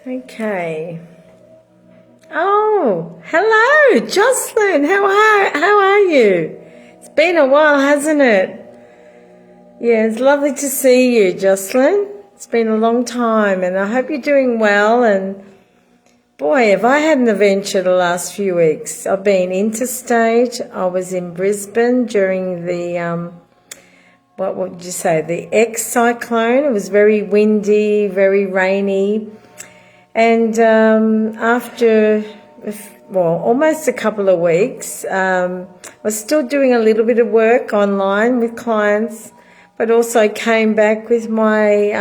Okay. Oh, hello, Jocelyn. How are you? It's been a while, hasn't it? Yeah, it's lovely to see you, Jocelyn. It's been a long time, and I hope you're doing well. And boy, have I had an adventure the last few weeks. I've been interstate. I was in Brisbane during the what would you say? The X cyclone. It was very windy, very rainy. And after, almost a couple of weeks, I was still doing a little bit of work online with clients, but also came back with my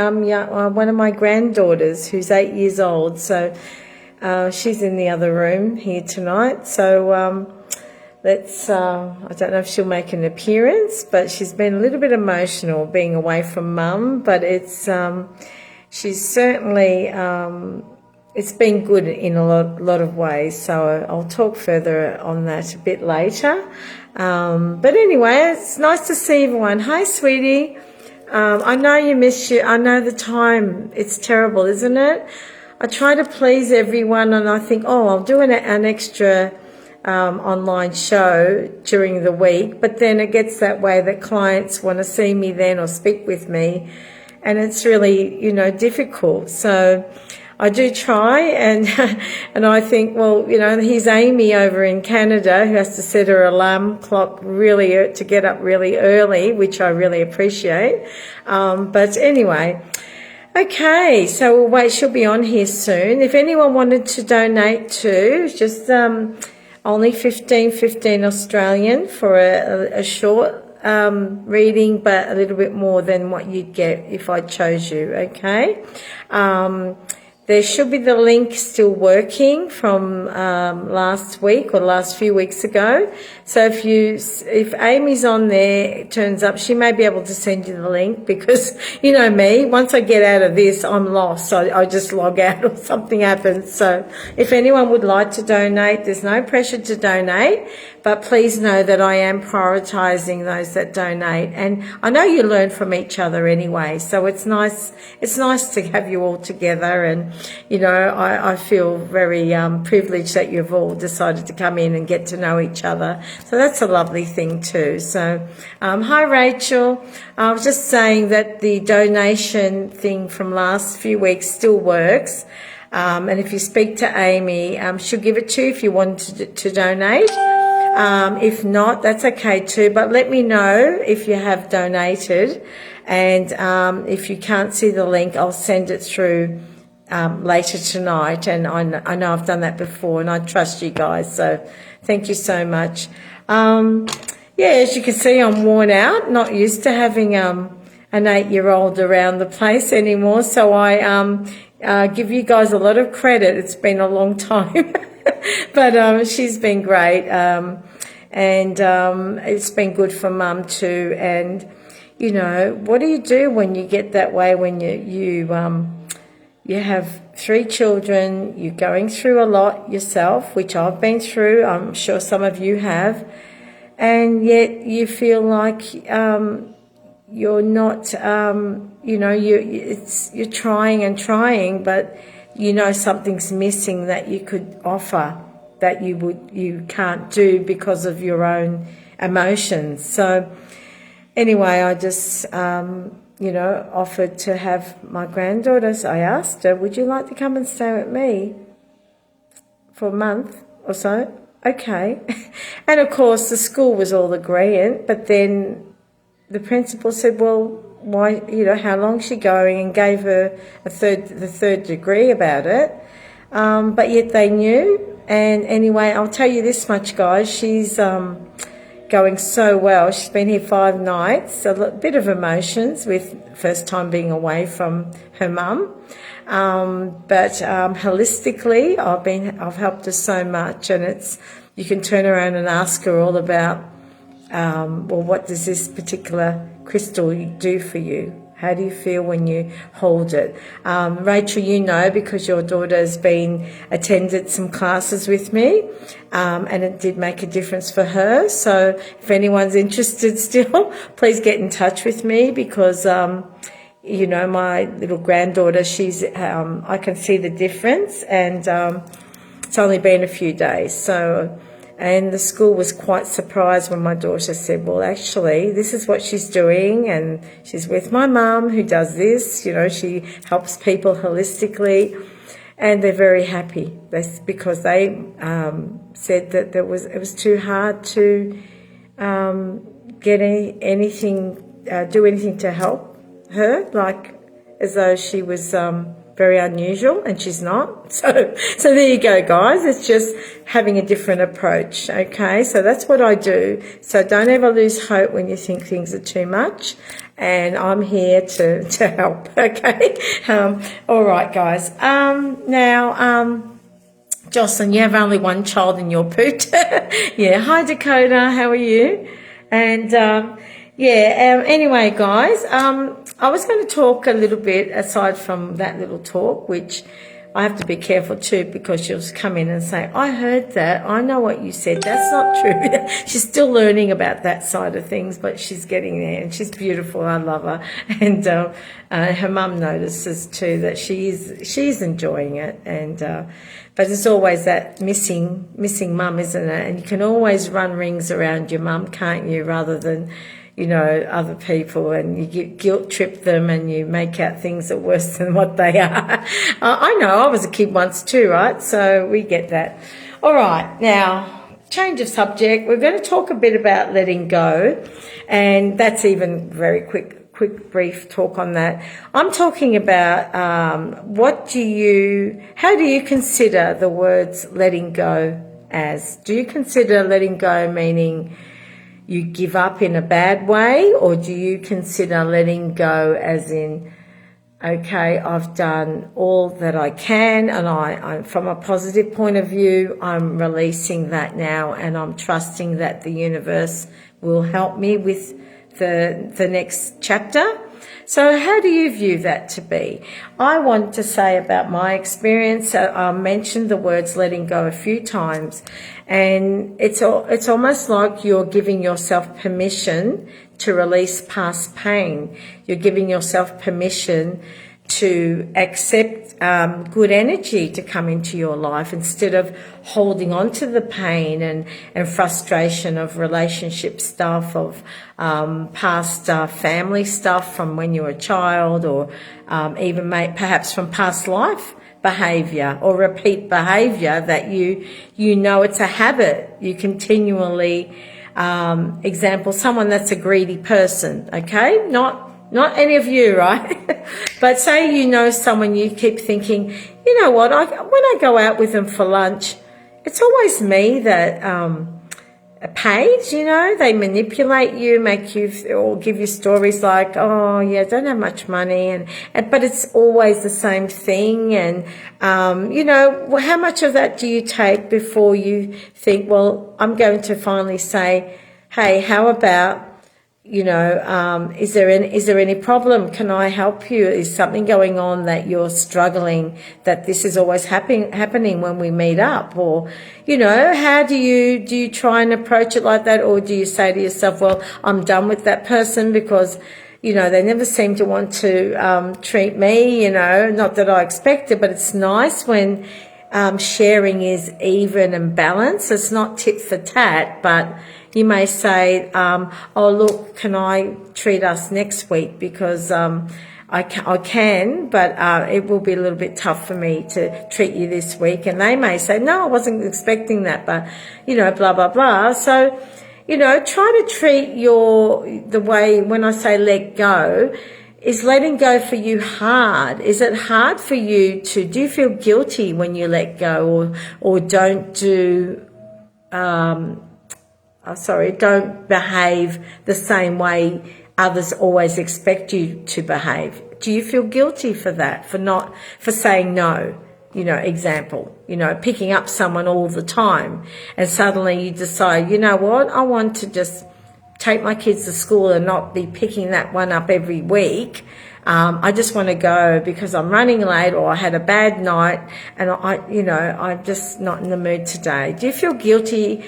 one of my granddaughters who's 8 years old. So she's in the other room here tonight. So I don't know if she'll make an appearance, but she's been a little bit emotional being away from mum, but she's certainly... it's been good in a lot of ways, so I'll talk further on that a bit later. But anyway, it's nice to see everyone. Hi, sweetie. I know you miss you. I know the time. It's terrible, isn't it? I try to please everyone, and I think, I'll do an extra online show during the week, but then it gets that way that clients want to see me then or speak with me, and it's really, difficult. So I do try, and I think, here's Amy over in Canada who has to set her alarm clock to get up really early, which I really appreciate. But anyway, okay, so she'll be on here soon. If anyone wanted to donate too, just only $15 Australian for a short reading, but a little bit more than what you'd get if I chose you, okay? There should be the link still working from last week or the last few weeks ago. So if Amy's on there, it turns up, she may be able to send you the link, because you know me, once I get out of this, I'm lost. I just log out or something happens. So if anyone would like to donate, there's no pressure to donate, but please know that I am prioritising those that donate. And I know you learn from each other anyway, so it's nice to have you all together. And I feel very privileged that you've all decided to come in and get to know each other. So that's a lovely thing too. So hi, Rachel. I was just saying that the donation thing from last few weeks still works. And if you speak to Amy, she'll give it to you if you want to donate. If not, that's okay too. But let me know if you have donated. And if you can't see the link, I'll send it through later tonight, and I know I've done that before, and I trust you guys, so thank you so much. As you can see, I'm worn out, not used to having an 8-year-old around the place anymore, so I give you guys a lot of credit. It's been a long time, but she's been great, and it's been good for mum too. And what do you do when you get that way, when you have 3 children, you're going through a lot yourself, which I've been through, I'm sure some of you have, and yet you feel like you're not, you're trying and trying, but something's missing that you could offer that you can't do because of your own emotions. So anyway, I just offered to have my granddaughters. I asked her, would you like to come and stay with me for a month or so? Okay. And of course the school was all agreeing, but then the principal said, well, why, how long's she going, and gave her the third degree about it. But yet they knew. And anyway, I'll tell you this much, guys, she's going so well. She's been here 5 nights, a bit of emotions with first time being away from her mum. But holistically, I've helped her so much, and you can turn around and ask her all about, what does this particular crystal do for you? How do you feel when you hold it? Rachel, because your daughter has attended some classes with me, and it did make a difference for her. So if anyone's interested still, please get in touch with me, because you know, my little granddaughter, she's, I can see the difference, and it's only been a few days. So, and the school was quite surprised when my daughter said, well, actually, this is what she's doing, and she's with my mum who does this, you know, she helps people holistically, and they're very happy. That's because they said that it was too hard to get anything, do anything to help her, like as though she was very unusual, and she's not. So there you go, guys. It's just having a different approach, okay? So that's what I do. So don't ever lose hope when you think things are too much, and I'm here to help, okay? All right, guys. Now, Jocelyn, you have only one child in your poot. Yeah, hi, Dakota. How are you? And anyway, guys, I was going to talk a little bit aside from that little talk, which I have to be careful too, because she'll come in and say, I heard that, I know what you said, that's not true. She's still learning about that side of things, but she's getting there, and she's beautiful. I love her. And her mum notices too that she's enjoying it. And but it's always that missing mum, isn't it? And you can always run rings around your mum, can't you, rather than, you know, other people, and you guilt trip them, and you make out things are worse than what they are. I know, I was a kid once too, right? So we get that. All right, now, change of subject. We're going to talk a bit about letting go, and that's even very quick brief talk on that. I'm talking about how do you consider the words letting go as? Do you consider letting go meaning you give up in a bad way, or do you consider letting go as in, okay, I've done all that I can, and I'm from a positive point of view, I'm releasing that now, and I'm trusting that the universe will help me with the next chapter? So how do you view that to be? I want to say about my experience, I mentioned the words letting go a few times, and it's almost like you're giving yourself permission to release past pain. You're giving yourself permission to accept good energy to come into your life, instead of holding on to the pain and frustration of relationship stuff, of past family stuff from when you were a child, or even perhaps from past life behaviour or repeat behaviour that you know it's a habit. You continually, example, someone that's a greedy person, okay? Not any of you, right? But say you know someone, you keep thinking, you know what, when I go out with them for lunch, it's always me that pays, you know, they manipulate you, make you, or give you stories like, oh yeah, I don't have much money, but it's always the same thing. And, you know, well, how much of that do you take before you think, well, I'm going to finally say, hey, how about, you know, is there any problem? Can I help you? Is something going on that you're struggling, that this is always happening when we meet up? Or, you know, how do you try and approach it like that? Or do you say to yourself, well, I'm done with that person because, you know, they never seem to want to treat me, you know, not that I expect it, but it's nice when sharing is even and balanced. It's not tit for tat, but you may say, oh, look, can I treat us next week? Because I can, but it will be a little bit tough for me to treat you this week. And they may say, no, I wasn't expecting that, but, you know, blah, blah, blah. So, you know, try to treat the way, when I say let go, is letting go for you hard? Is it hard for you do you feel guilty when you let go, or don't don't behave the same way others always expect you to behave? Do you feel guilty for that, for saying no? You know, example, you know, picking up someone all the time, and suddenly you decide, you know what, I want to just take my kids to school and not be picking that one up every week. I just want to go because I'm running late, or I had a bad night, and I'm just not in the mood today. Do you feel guilty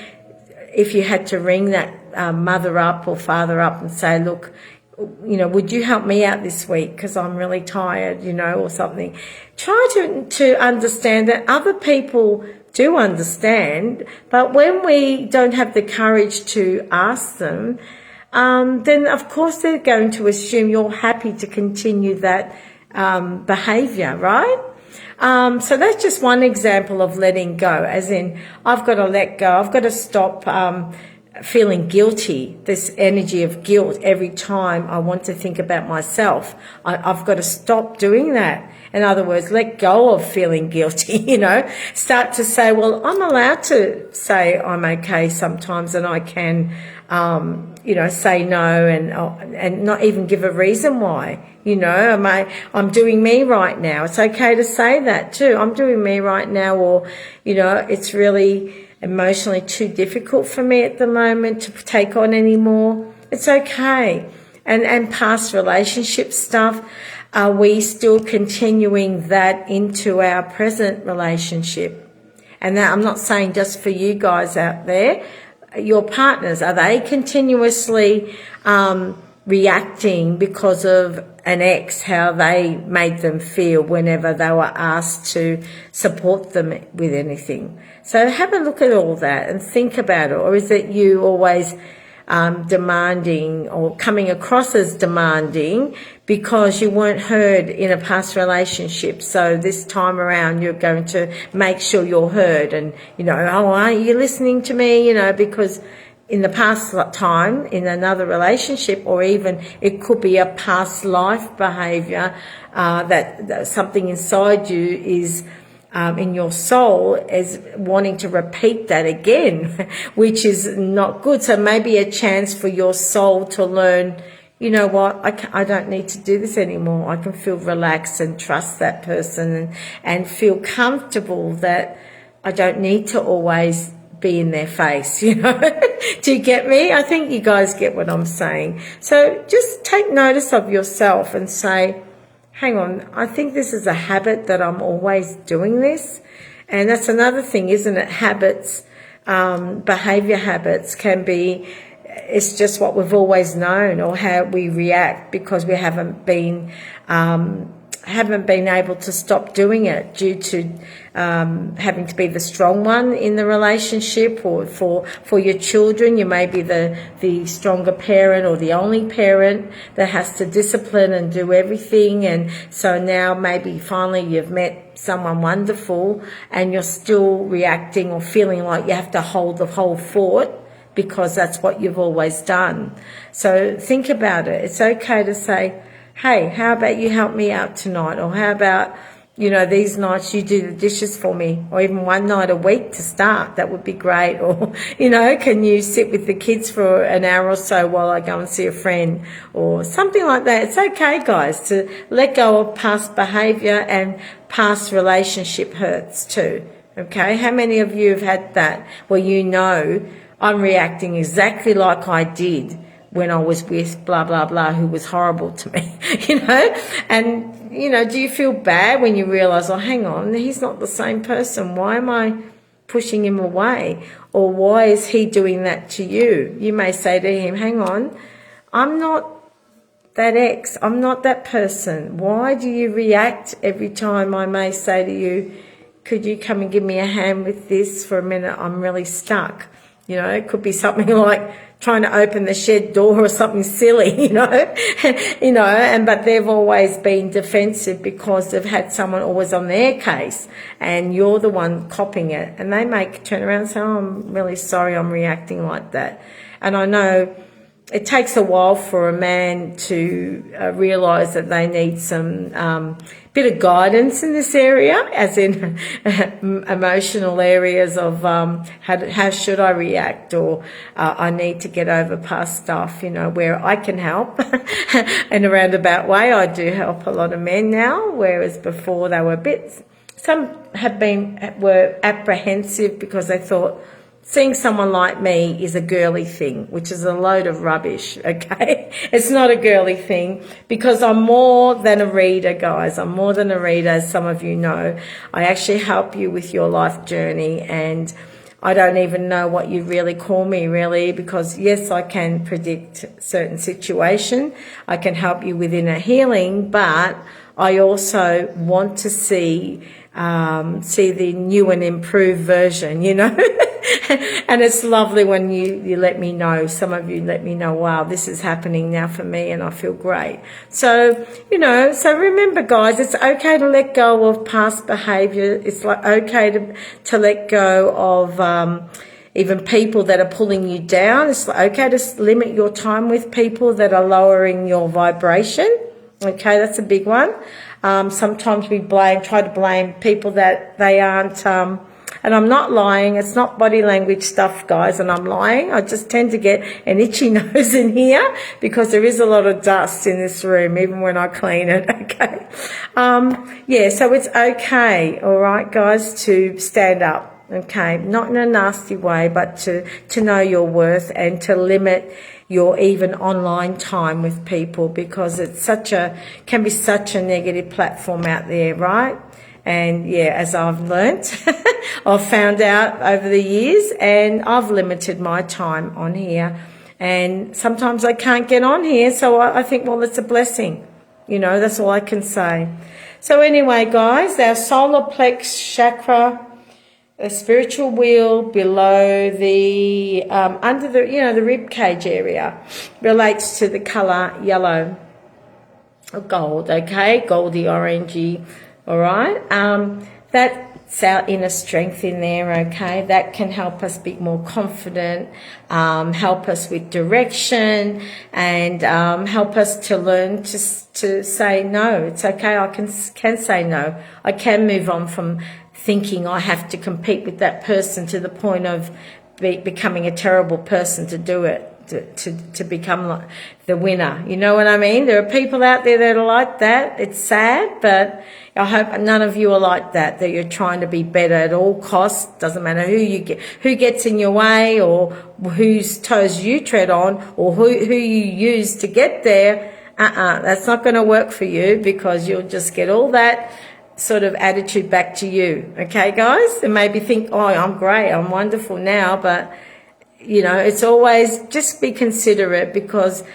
if you had to ring that mother up or father up and say, look, would you help me out this week because I'm really tired, or something. Try to understand that other people do understand, but when we don't have the courage to ask them, then of course they're going to assume you're happy to continue that behavior, right? So that's just one example of letting go, as in I've got to let go. I've got to stop feeling guilty, this energy of guilt every time I want to think about myself. I've got to stop doing that. In other words, let go of feeling guilty, Start to say, well, I'm allowed to say I'm okay sometimes, and I can, say no and not even give a reason why. I'm doing me right now. It's okay to say that too. I'm doing me right now, or, it's really emotionally too difficult for me at the moment to take on anymore. It's okay. And past relationship stuff, are we still continuing that into our present relationship? And that, I'm not saying just for you guys out there, your partners, are they continuously reacting because of an ex, how they made them feel whenever they were asked to support them with anything? So have a look at all that and think about it. Or is it you always demanding or coming across as demanding because you weren't heard in a past relationship? So this time around you're going to make sure you're heard, and aren't you listening to me? Because in the past time in another relationship, or even it could be a past life behavior, that something inside you is in your soul is wanting to repeat that again, which is not good. So maybe a chance for your soul to learn, you know what, I don't need to do this anymore. I can feel relaxed and trust that person and feel comfortable that I don't need to always be in their face, Do you get me? I think you guys get what I'm saying. So just take notice of yourself and say, hang on, I think this is a habit that I'm always doing this. And that's another thing, isn't it? Habits, behavior habits can be, it's just what we've always known, or how we react because we haven't been able to stop doing it due to having to be the strong one in the relationship, or for your children, you may be the stronger parent or the only parent that has to discipline and do everything. And so now maybe finally you've met someone wonderful and you're still reacting or feeling like you have to hold the whole fort because that's what you've always done. So think about it. It's okay to say, hey, how about you help me out tonight? Or how about, these nights you do the dishes for me, or even one night a week to start. That would be great. Or, can you sit with the kids for an hour or so while I go and see a friend, or something like that. It's okay, guys, to let go of past behavior and past relationship hurts too. Okay. How many of you have had that where I'm reacting exactly like I did when I was with blah, blah, blah, who was horrible to me, And, do you feel bad when you realize, oh, hang on, he's not the same person. Why am I pushing him away? Or why is he doing that to you? You may say to him, hang on, I'm not that ex. I'm not that person. Why do you react every time I may say to you, could you come and give me a hand with this for a minute? I'm really stuck. It could be something like trying to open the shed door or something silly, but they've always been defensive because they've had someone always on their case and you're the one copping it. And they may turn around and say, oh, I'm really sorry I'm reacting like that. And I know it takes a while for a man to realise that they need some bit of guidance in this area, as in emotional areas of how should I react, or I need to get over past stuff, where I can help. In a roundabout way, I do help a lot of men now, whereas before they were some were apprehensive because they thought, seeing someone like me is a girly thing, which is a load of rubbish, okay? It's not a girly thing because I'm more than a reader, guys. I'm more than a reader, as some of you know. I actually help you with your life journey, and I don't even know what you really call me, really, because yes, I can predict certain situation. I can help you with inner healing, but I also want to see the new and improved version, you know. And it's lovely when you let me know. Some of you let me know, wow, this is happening now for me, and I feel great. So, you know, so remember, guys, it's okay to let go of past behavior. It's like okay to let go of even people that are pulling you down. It's okay to limit your time with people that are lowering your vibration. Okay, that's a big one. Sometimes we try to blame people that they aren't, and I'm not lying. It's not body language stuff, guys, and I'm lying. I just tend to get an itchy nose in here because there is a lot of dust in this room, even when I clean it, okay? Yeah, so it's okay, all right, guys, to stand up. Okay, not in a nasty way, but to know your worth and to limit your even online time with people, because it's can be such a negative platform out there, right? And yeah, as I've learnt, I've found out over the years, and I've limited my time on here, and sometimes I can't get on here, so I think, well, it's a blessing, you know, that's all I can say. So anyway, guys, our solar plex chakra, a spiritual wheel below the under the the rib cage area, relates to the color yellow or gold. Okay, goldy orangey. All right, that's our inner strength in there. Okay, that can help us be more confident, help us with direction, and help us to learn to say no. It's okay. I can say no. I can move on from thinking I have to compete with that person to the point of becoming a terrible person to do it, to become like the winner. You know what I mean? There are people out there that are like that. It's sad, but I hope none of you are like that you're trying to be better at all costs. Doesn't matter who gets in your way, or whose toes you tread on, or who you use to get there. That's not going to work for you, because you'll just get all that sort of attitude back to you. Okay, guys? And maybe think, oh, I'm great, I'm wonderful now, but you know, it's always just be considerate, because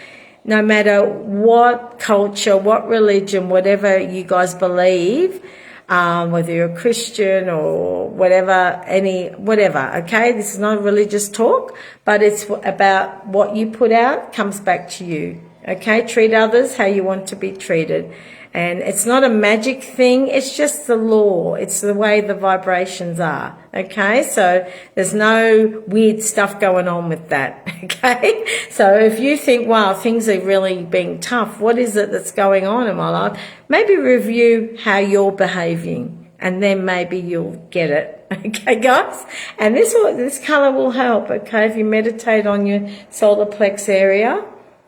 no matter what culture, what religion, whatever you guys believe, whether you're a Christian or whatever, okay? This is not a religious talk, but it's about what you put out comes back to you, okay? Treat others how you want to be treated. And it's not a magic thing, it's just the law. It's the way the vibrations are, okay? So there's no weird stuff going on with that, okay? So if you think, wow, things are really being tough, what is it that's going on in my life? Maybe review how you're behaving, and then maybe you'll get it, okay, guys? And this color will help, okay? If you meditate on your solar plex area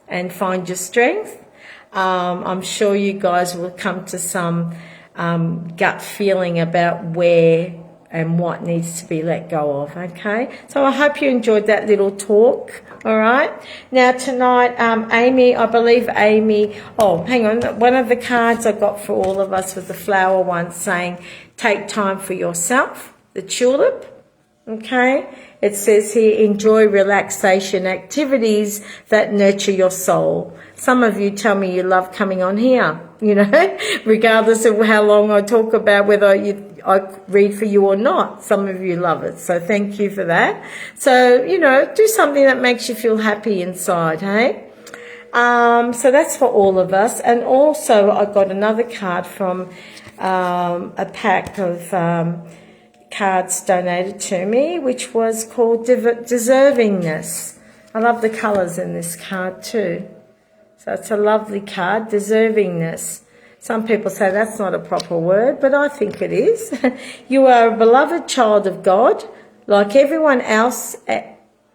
and find your strength, I'm sure you guys will come to some gut feeling about where and what needs to be let go of, okay? So I hope you enjoyed that little talk, all right? Now tonight, Amy, I believe Amy, oh, hang on, one of the cards I got for all of us was the flower one saying, take time for yourself, the tulip, okay? It says here, enjoy relaxation activities that nurture your soul. Some of you tell me you love coming on here, you know, regardless of how long I talk about whether I read for you or not. Some of you love it, so thank you for that. So, you know, do something that makes you feel happy inside, hey? So that's for all of us. And also I got another card from a pack of cards donated to me, which was called Deservingness. I love the colours in this card too. So it's a lovely card, Deservingness. Some people say that's not a proper word, but I think it is. You are a beloved child of God, like everyone else,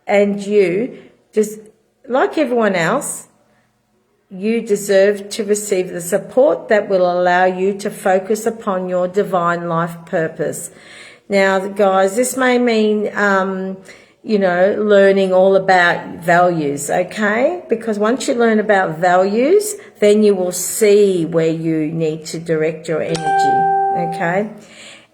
and you, just like everyone else, you deserve to receive the support that will allow you to focus upon your divine life purpose. Now, guys, this may mean, you know, learning all about values, okay? Because once you learn about values, then you will see where you need to direct your energy, okay?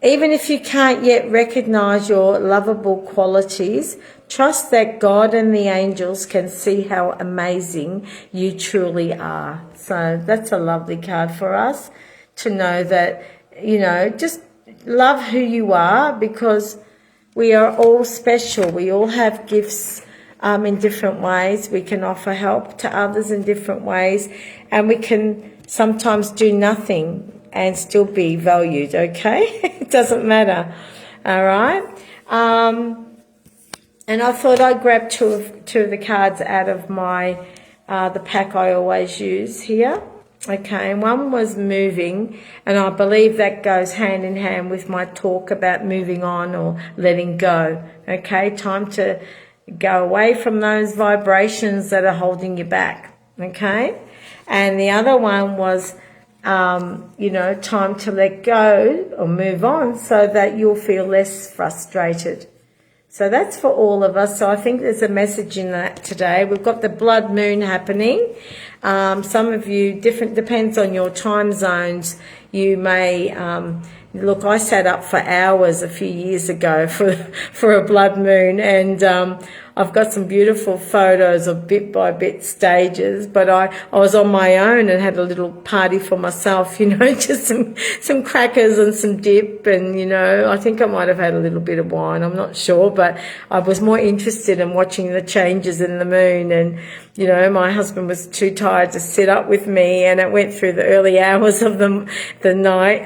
Even if you can't yet recognize your lovable qualities, trust that God and the angels can see how amazing you truly are. So that's a lovely card for us to know that, you know, just love who you are, because we are all special. We all have gifts in different ways. We can offer help to others in different ways, and we can sometimes do nothing and still be valued, okay? It doesn't matter, all right? And I thought I'd grab two of the cards out of my the pack I always use here. Okay, and one was moving, and I believe that goes hand in hand with my talk about moving on or letting go. Okay, time to go away from those vibrations that are holding you back. Okay, and the other one was, you know, time to let go or move on so that you'll feel less frustrated. So that's for all of us. So I think there's a message in that today. We've got the blood moon happening. Some of you, depends on your time zones. You may, look, I sat up for hours a few years ago for a blood moon, and I've got some beautiful photos of bit by bit stages, but I was on my own and had a little party for myself, you know, just some crackers and some dip, and, you know, I think I might have had a little bit of wine, I'm not sure, but I was more interested in watching the changes in the moon. And, you know, my husband was too tired to sit up with me, and it went through the early hours of the night,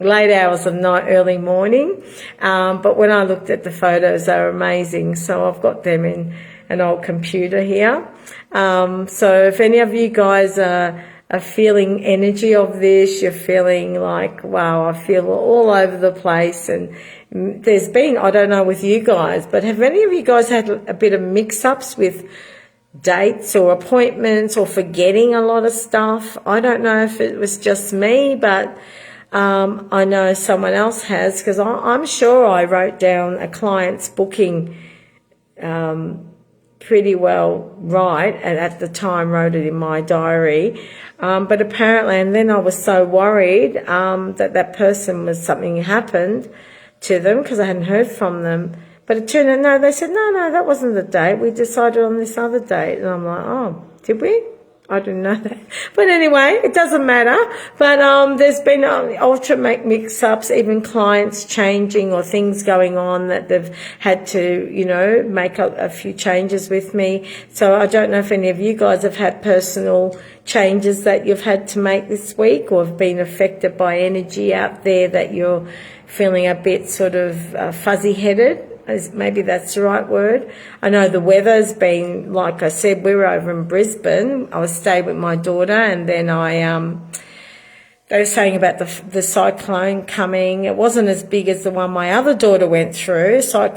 late hours of night, early morning. But when I looked at the photos, they were amazing. So I've got them in an old computer here. So if any of you guys are feeling energy of this, you're feeling like, wow, I feel all over the place. And there's been, I don't know with you guys, but have any of you guys had a bit of mix-ups with dates or appointments or forgetting a lot of stuff? I don't know if it was just me, but I know someone else has, because I'm sure I wrote down a client's booking pretty well right, and at the time wrote it in my diary. But apparently, and then I was so worried that person was, something happened to them because I hadn't heard from them. But it turned out, no, they said, no, that wasn't the date. We decided on this other date. And I'm like, oh, did we? I didn't know that. But anyway, it doesn't matter. But there's been ultra mix-ups, even clients changing or things going on that they've had to, you know, make a few changes with me. So I don't know if any of you guys have had personal changes that you've had to make this week, or have been affected by energy out there that you're feeling a bit sort of fuzzy-headed. Maybe that's the right word. I know the weather's been, like I said, we were over in Brisbane. I was staying with my daughter, and then they were saying about the cyclone coming. It wasn't as big as the one my other daughter went through. So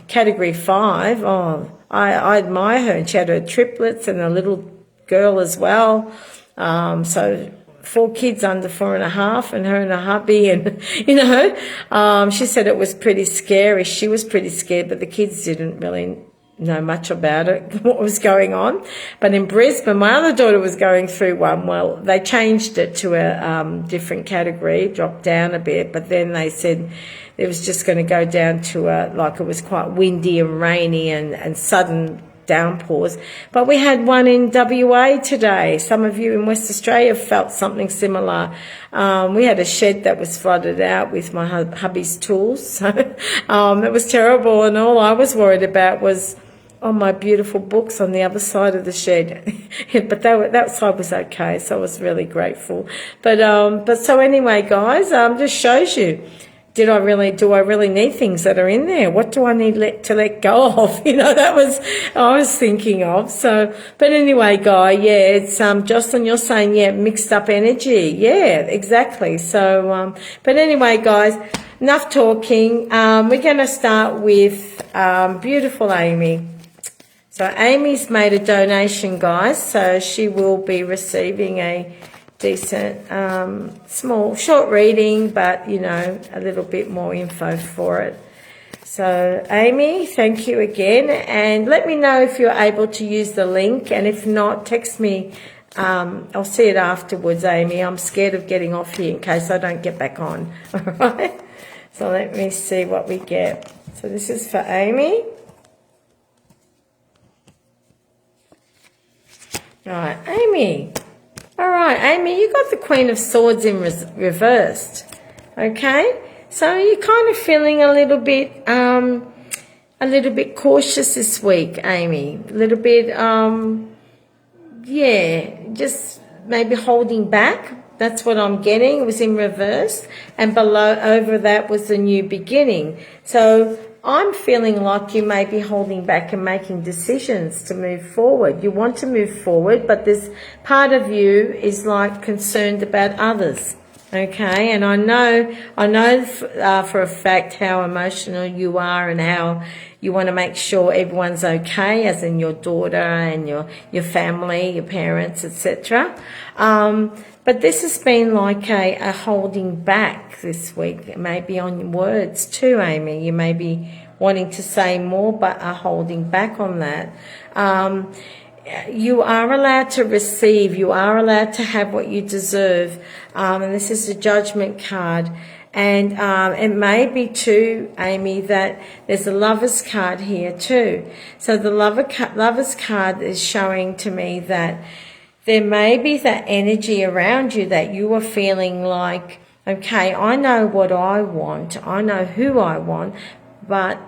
category 5. Oh, I admire her, and she had her triplets and a little girl as well. So 4 kids under 4.5, and her and her hubby, and, you know, she said it was pretty scary. She was pretty scared, but the kids didn't really know much about it, what was going on. But in Brisbane, my other daughter was going through one. Well, they changed it to a different category, dropped down a bit, but then they said it was just going to go down to like it was quite windy and rainy and sudden downpours. But we had one in WA today. Some of you in West Australia felt something similar. We had a shed that was flooded out with my hubby's tools. So it was terrible, and all I was worried about was my beautiful books on the other side of the shed. But that side was okay, so I was really grateful. But so anyway, guys, just shows you, do I really need things that are in there? What do I need to let go of? You know, that was I was thinking of. So, but anyway, Guy, yeah, it's Jocelyn, you're saying, yeah, mixed up energy. Yeah, exactly. So, but anyway, guys, enough talking. We're going to start with beautiful Amy. So Amy's made a donation, guys, so she will be receiving a decent, small, short reading, but, you know, a little bit more info for it. So, Amy, thank you again, and let me know if you're able to use the link, and if not, text me I'll see it afterwards, Amy. I'm scared of getting off here in case I don't get back on. All right. So let me see what we get. So this is for Amy. All right, Amy. All right, Amy, you got the Queen of Swords in reversed. Okay. So you're kind of feeling a little bit cautious this week, Amy. A little bit, yeah, just maybe holding back. That's what I'm getting. It was in reverse, and below over that was the new beginning. So I'm feeling like you may be holding back and making decisions to move forward. You want to move forward, but this part of you is like concerned about others. Okay, and I know for a fact how emotional you are and how you want to make sure everyone's okay, as in your daughter and your family, your parents, etc. But this has been like a holding back this week, maybe on words too, Amy. You may be wanting to say more, but are holding back on that. You are allowed to receive. You are allowed to have what you deserve. And this is the Judgment card. And it may be too, Amy, that there's a Lover's card here too. So the Lover's card is showing to me that there may be that energy around you that you are feeling like, okay, I know what I want. I know who I want. But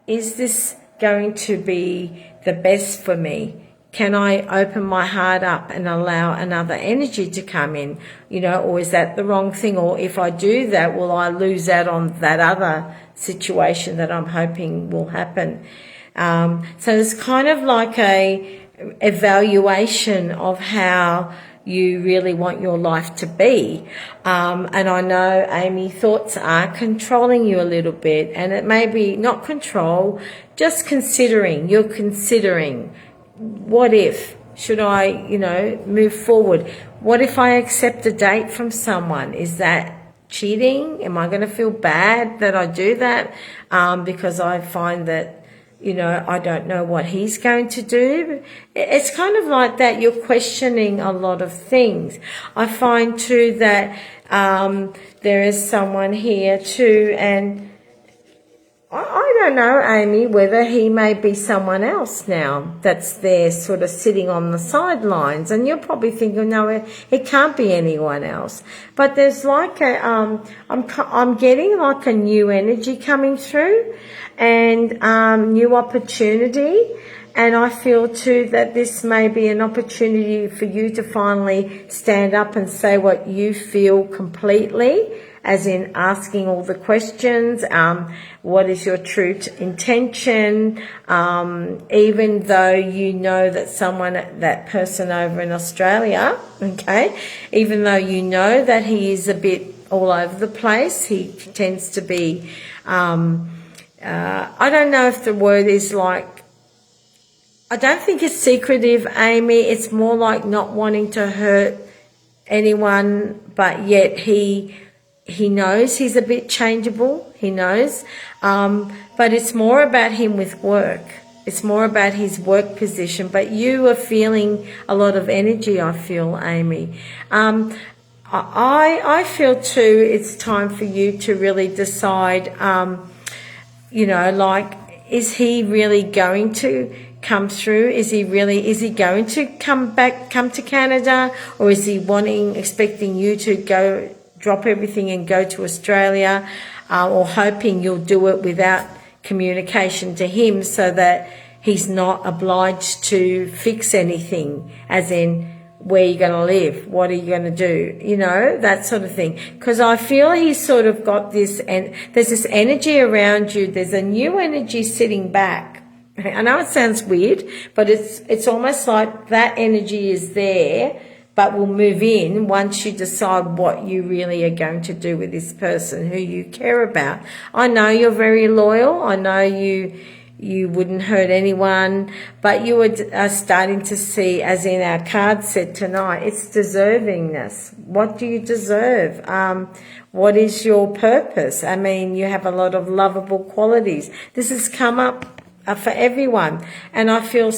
is this going to be the best for me? Can I open my heart up and allow another energy to come in? Or is that the wrong thing? Or if I do that, will I lose out on that other situation that I'm hoping will happen? So it's kind of like a evaluation of how you really want your life to be. And I know, Amy, thoughts are controlling you a little bit, and it may be not control, just considering. You're considering, what if? Should I, move forward? What if I accept a date from someone? Is that cheating? Am I going to feel bad that I do that? Because I find that, I don't know what he's going to do. It's kind of like that. You're questioning a lot of things. I find too that there is someone here too, and I don't know, Amy, whether he may be someone else now that's there sort of sitting on the sidelines, and you're probably thinking, no, it can't be anyone else. But there's like I'm getting like a new energy coming through, and new opportunity. And I feel too that this may be an opportunity for you to finally stand up and say what you feel completely, as in asking all the questions. What is your true intention? Even though you know that that person over in Australia, okay, even though you know that he is a bit all over the place, he tends to be, I don't know if the word is like, I don't think it's secretive, Amy. It's more like not wanting to hurt anyone, but yet he knows he's a bit changeable. He knows. But it's more about him with work. It's more about his work position. But you are feeling a lot of energy, I feel, Amy. I feel too it's time for you to really decide, like, is he really going to come through? Is he going to come to Canada, or is he expecting you to drop everything and go to Australia, or hoping you'll do it without communication to him so that he's not obliged to fix anything, as in where you're going to live, what are you going to do, that sort of thing. Because I feel he's sort of got this, and there's this energy around you. There's a new energy sitting back. I know it sounds weird, but it's almost like that energy is there, but will move in once you decide what you really are going to do with this person who you care about. I know you're very loyal. I know you wouldn't hurt anyone, but you are starting to see, as in our card said tonight, it's deservingness. What do you deserve? What is your purpose? I mean, you have a lot of lovable qualities. This has come up for everyone, and I feel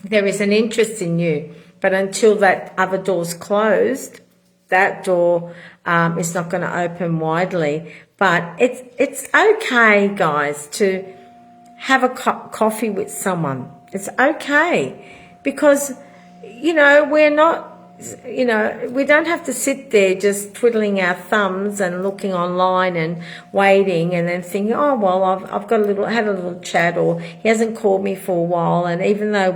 there is an interest in you. But until that other door's closed, that door is not going to open widely. But it's okay, guys, to have a coffee with someone. It's okay, because, you know, we're not, you know, we don't have to sit there just twiddling our thumbs and looking online and waiting and then thinking, oh, well, I've got had a little chat, or he hasn't called me for a while. And even though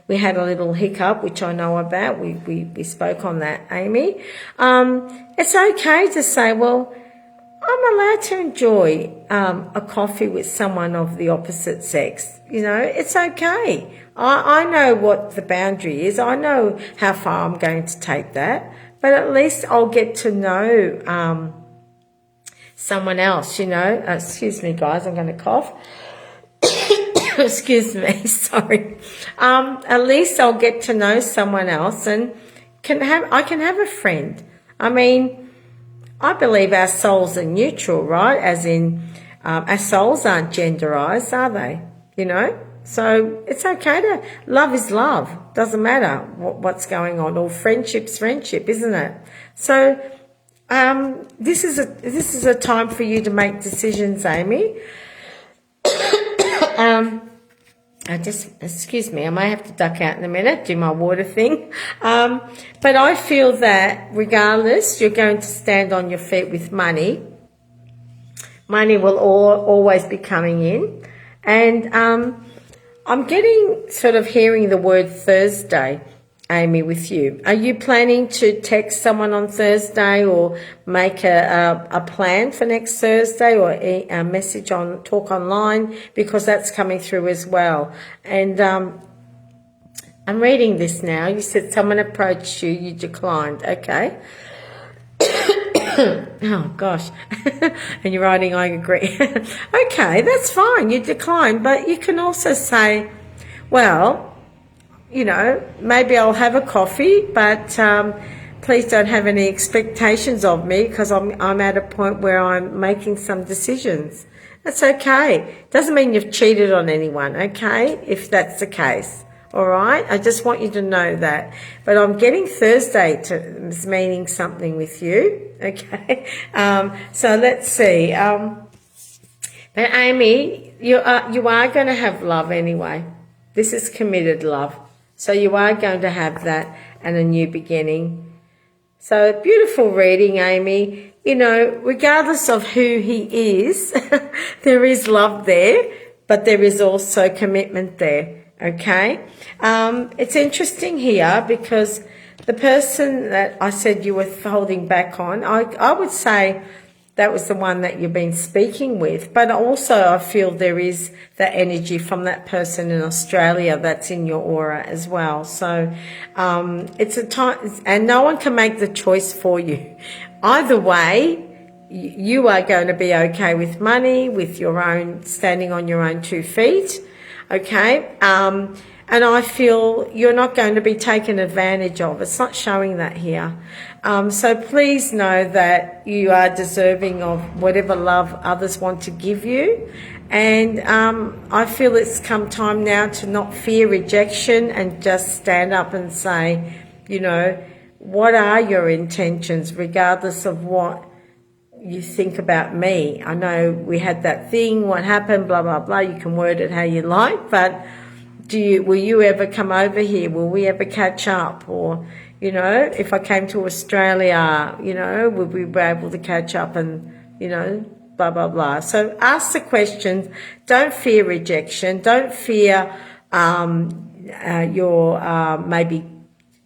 we had a little hiccup, which I know about, we spoke on that, Amy. It's okay to say, well, I'm allowed to enjoy a coffee with someone of the opposite sex. You know, it's okay. I know what the boundary is. I know how far I'm going to take that. But at least I'll get to know someone else, you know. Excuse me, guys, I'm going to cough. Excuse me, sorry. At least I'll get to know someone else and I can have a friend. I mean, I believe our souls are neutral, right? As in, our souls aren't genderized, are they? You know? So it's okay to, love is love. Doesn't matter what's going on. Or friendship's friendship, isn't it? So, this is a time for you to make decisions, Amy. Excuse me, I may have to duck out in a minute, do my water thing. But I feel that regardless, you're going to stand on your feet with money. Money will always be coming in. And I'm getting sort of hearing the word Thursday, Amy, with you. Are you planning to text someone on Thursday or make a plan for next Thursday, or a message on Talk Online? Because that's coming through as well. And I'm reading this now. You said someone approached you, you declined. Okay. Oh, gosh. And you're writing, I agree. Okay, that's fine. You decline. But you can also say, well, you know, maybe I'll have a coffee, but please don't have any expectations of me, because I'm at a point where I'm making some decisions. That's okay. Doesn't mean you've cheated on anyone, okay, if that's the case. All right? I just want you to know that. But I'm getting Thursday is meaning something with you, okay? So let's see. But Amy, you are going to have love anyway. This is committed love. So you are going to have that and a new beginning. So beautiful reading, Amy. You know, regardless of who he is, there is love there, but there is also commitment there. Okay, it's interesting here because the person that I said you were holding back on, I would say that was the one that you've been speaking with, but also I feel there is that energy from that person in Australia that's in your aura as well. So it's a time, and no one can make the choice for you. Either way, you are going to be okay with money, with your own, standing on your own 2 feet. Okay, and I feel you're not going to be taken advantage of. It's not showing that here. So please know that you are deserving of whatever love others want to give you. And I feel it's come time now to not fear rejection and just stand up and say, you know, what are your intentions, regardless of what you think about me. I know we had that thing, what happened, blah, blah, blah. You can word it how you like, but will you ever come over here? Will we ever catch up? Or, you know, if I came to Australia, you know, would we be able to catch up and, you know, blah, blah, blah. So ask the questions. Don't fear rejection. Don't fear you're maybe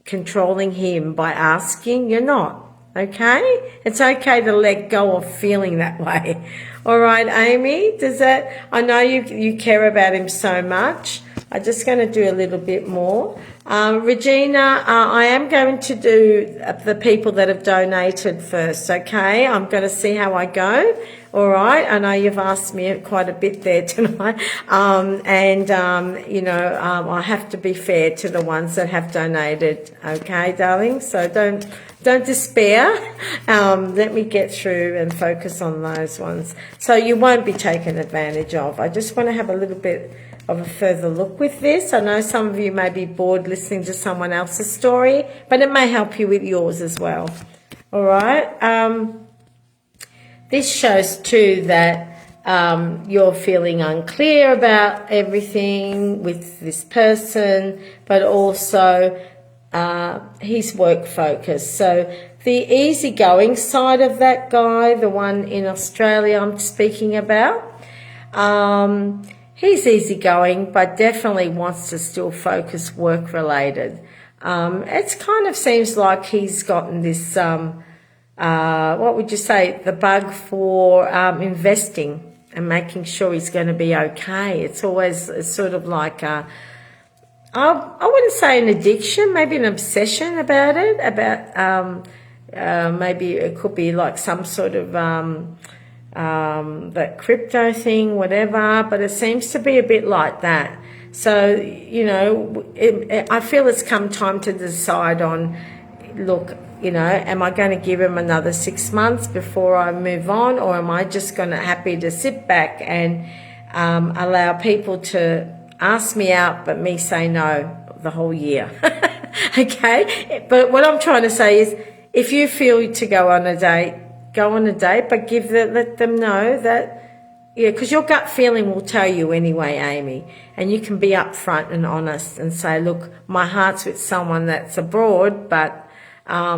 controlling him by asking. You're not. Okay? It's okay to let go of feeling that way. All right, Amy, I know you care about him so much. I'm just going to do a little bit more. Regina, I am going to do the people that have donated first, okay? I'm going to see how I go. All right, I know you've asked me quite a bit there tonight. You know, I have to be fair to the ones that have donated, okay, darling? So don't despair. Let me get through and focus on those ones. So you won't be taken advantage of. I just want to have a little bit of a further look with this. I know some of you may be bored listening to someone else's story, but it may help you with yours as well. All right. This shows too that you're feeling unclear about everything with this person, but also he's work focused. So the easygoing side of that guy, the one in Australia I'm speaking about, he's easygoing, but definitely wants to still focus work related. It kind of seems like he's gotten this, what would you say, the bug for investing and making sure he's going to be okay. It's always sort of like I wouldn't say an addiction, maybe an obsession about it, about maybe it could be like some sort of that crypto thing, whatever, but it seems to be a bit like that. So, you know, I feel it's come time to decide on, look, you know, am I going to give him another 6 months before I move on, or am I just going to happy to sit back and allow people to ask me out but me say no the whole year? Okay, but what I'm trying to say is, if you feel to go on a date, go on a date, but let them know that, yeah, because your gut feeling will tell you anyway, Amy, and you can be upfront and honest and say, look, my heart's with someone that's abroad, but I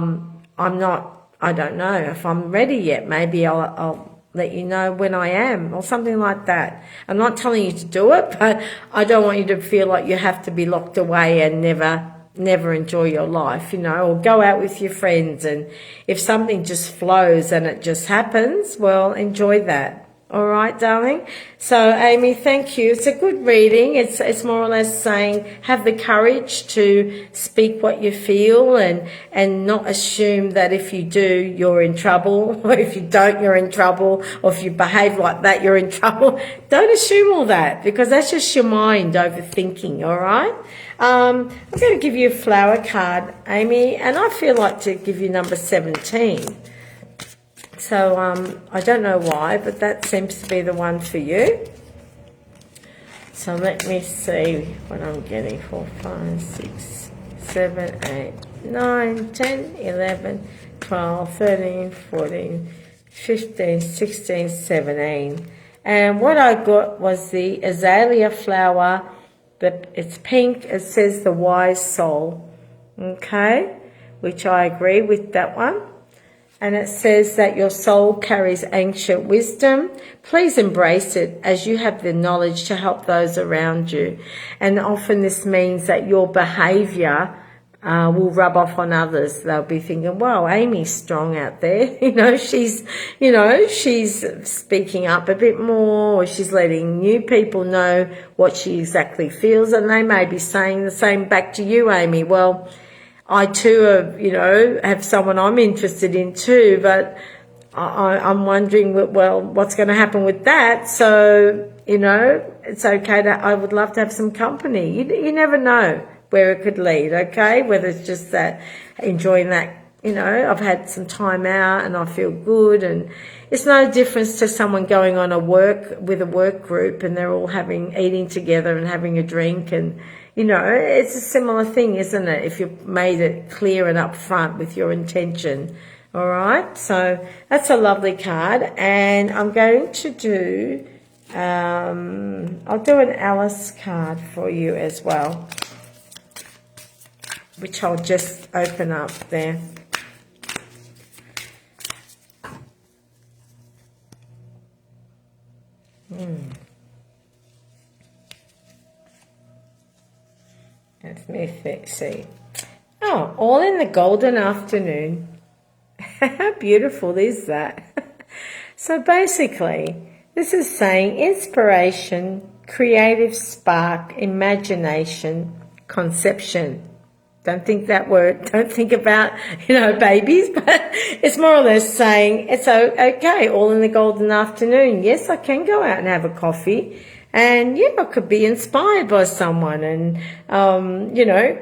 don't know if I'm ready yet. Maybe I'll let you know when I am, or something like that. I'm not telling you to do it, but I don't want you to feel like you have to be locked away and never enjoy your life, you know, or go out with your friends. And if something just flows and it just happens, well, enjoy that. All right, darling. So, Amy, thank you. It's a good reading. It's more or less saying have the courage to speak what you feel and not assume that if you do, you're in trouble, or if you don't, you're in trouble, or if you behave like that, you're in trouble. Don't assume all that, because that's just your mind overthinking, all right? I'm going to give you a flower card, Amy, and I feel like to give you number 17. So I don't know why, but that seems to be the one for you. So let me see what I'm getting. 4, 5, 6, 7, 8, 9, 10, 11, 12, 13, 14, 15, 16, 17. And what I got was the azalea flower. It's pink. It says the wise soul. Okay, which I agree with that one. And it says that your soul carries ancient wisdom. Please embrace it, as you have the knowledge to help those around you. And often this means that your behaviour will rub off on others. They'll be thinking, wow, Amy's strong out there. She's speaking up a bit more, or she's letting new people know what she exactly feels. And they may be saying the same back to you, Amy. Well, I too have someone I'm interested in too, but I'm wondering, well, what's going to happen with that? So, it's okay I would love to have some company. You never know where it could lead, okay? Whether it's just that, enjoying that, I've had some time out and I feel good, and it's no difference to someone going on a work group and they're all eating together and having a drink, and it's a similar thing, isn't it? If you've made it clear and upfront with your intention. All right. So that's a lovely card. And I'm going to do, I'll do an Alice card for you as well, which I'll just open up there. Let me see. Oh, all in the golden afternoon. How beautiful is that? So basically, this is saying inspiration, creative spark, imagination, conception. Don't think that word. Don't think about, babies, but it's more or less saying it's okay, all in the golden afternoon. Yes, I can go out and have a coffee And I could be inspired by someone and,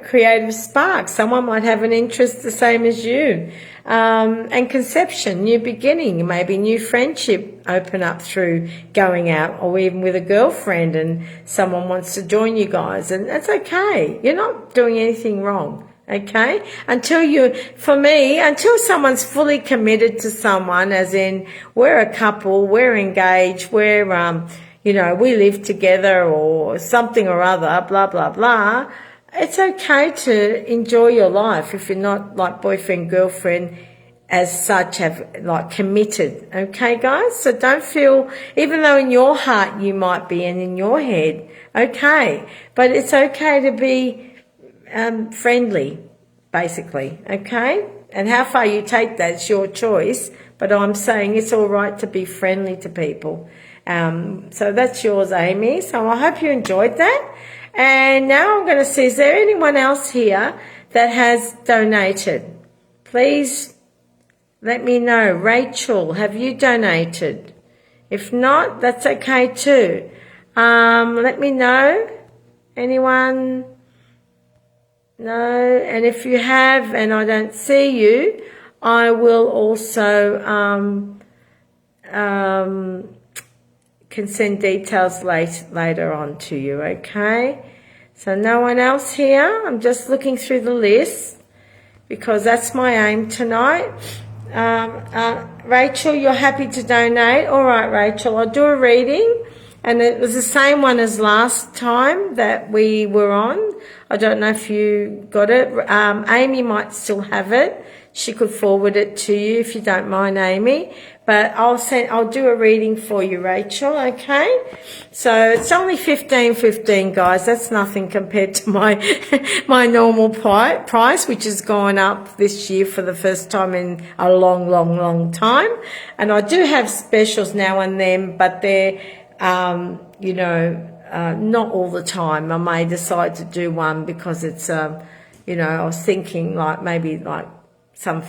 creative spark. Someone might have an interest the same as you. And conception, new beginning, maybe new friendship open up through going out or even with a girlfriend and someone wants to join you guys. And that's okay. You're not doing anything wrong. Okay, until someone's fully committed to someone, as in we're a couple, we're engaged, we're, we live together or something or other, blah, blah, blah. It's okay to enjoy your life if you're not like boyfriend, girlfriend as such have like committed. Okay, guys? So don't feel, even though in your heart you might be and in your head, okay, but it's okay to be friendly, basically, okay? And how far you take that is your choice, but I'm saying it's all right to be friendly to people. So that's yours, Amy. So I hope you enjoyed that. And now I'm going to see, is there anyone else here that has donated? Please let me know. Rachel, have you donated? If not, that's okay too. Let me know. Anyone? No, and if you have and I don't see you, I will also can send details later on to you, okay? So no one else here. I'm just looking through the list because that's my aim tonight. Rachel, you're happy to donate? All right, Rachel, I'll do a reading. And it was the same one as last time that we were on. I don't know if you got it. Amy might still have it. She could forward it to you if you don't mind, Amy. But I'll do a reading for you, Rachel, okay? So it's only $15.15, guys. That's nothing compared to my normal price, which has gone up this year for the first time in a long, long, long time. And I do have specials now and then, but they're not all the time. I may decide to do one because it's, I was thinking like maybe like some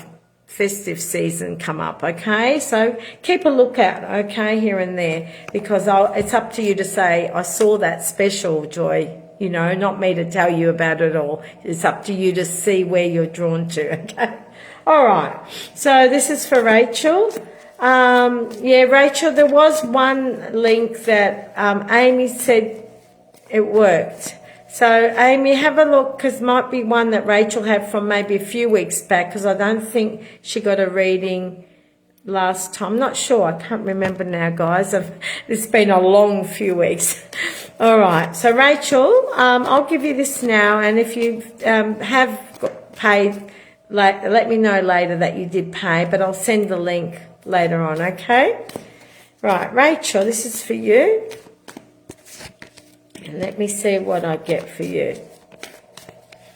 festive season come up, okay? So keep a lookout, okay, here and there, because it's up to you to say, I saw that special, Joy, not me to tell you about it all. It's up to you to see where you're drawn to, okay? All right, so this is for Rachel. Rachel, there was one link that Amy said it worked. So, Amy, have a look, because it might be one that Rachel had from maybe a few weeks back, because I don't think she got a reading last time. I'm not sure. I can't remember now, guys. It's been a long few weeks. All right. So, Rachel, I'll give you this now, and if you have paid, let me know later that you did pay, but I'll send the link later on, okay? Right, Rachel, this is for you. And let me see what I get for you.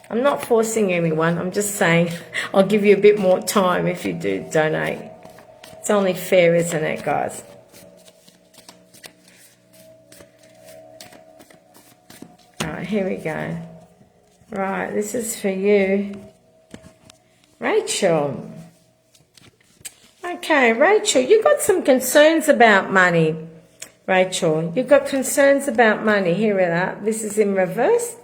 I'm not forcing anyone. I'm just saying I'll give you a bit more time if you do donate. It's only fair, isn't it, guys? All right, here we go. Right, this is for you. Rachel. Okay, Rachel, you've got some concerns about money. Rachel, you've got concerns about money. Here we are. This is in reverse.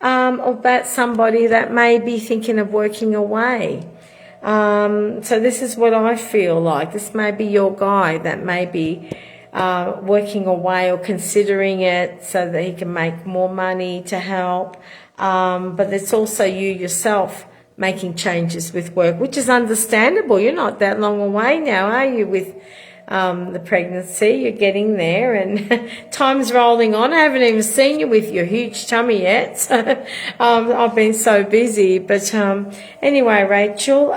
About somebody that may be thinking of working away. So this is what I feel like. This may be your guy that may be working away or considering it so that he can make more money to help. But it's also you yourself making changes with work, which is understandable. You're not that long away now, are you, with the pregnancy? You're getting there, and time's rolling on. I haven't even seen you with your huge tummy yet. So, I've been so busy. But anyway, Rachel,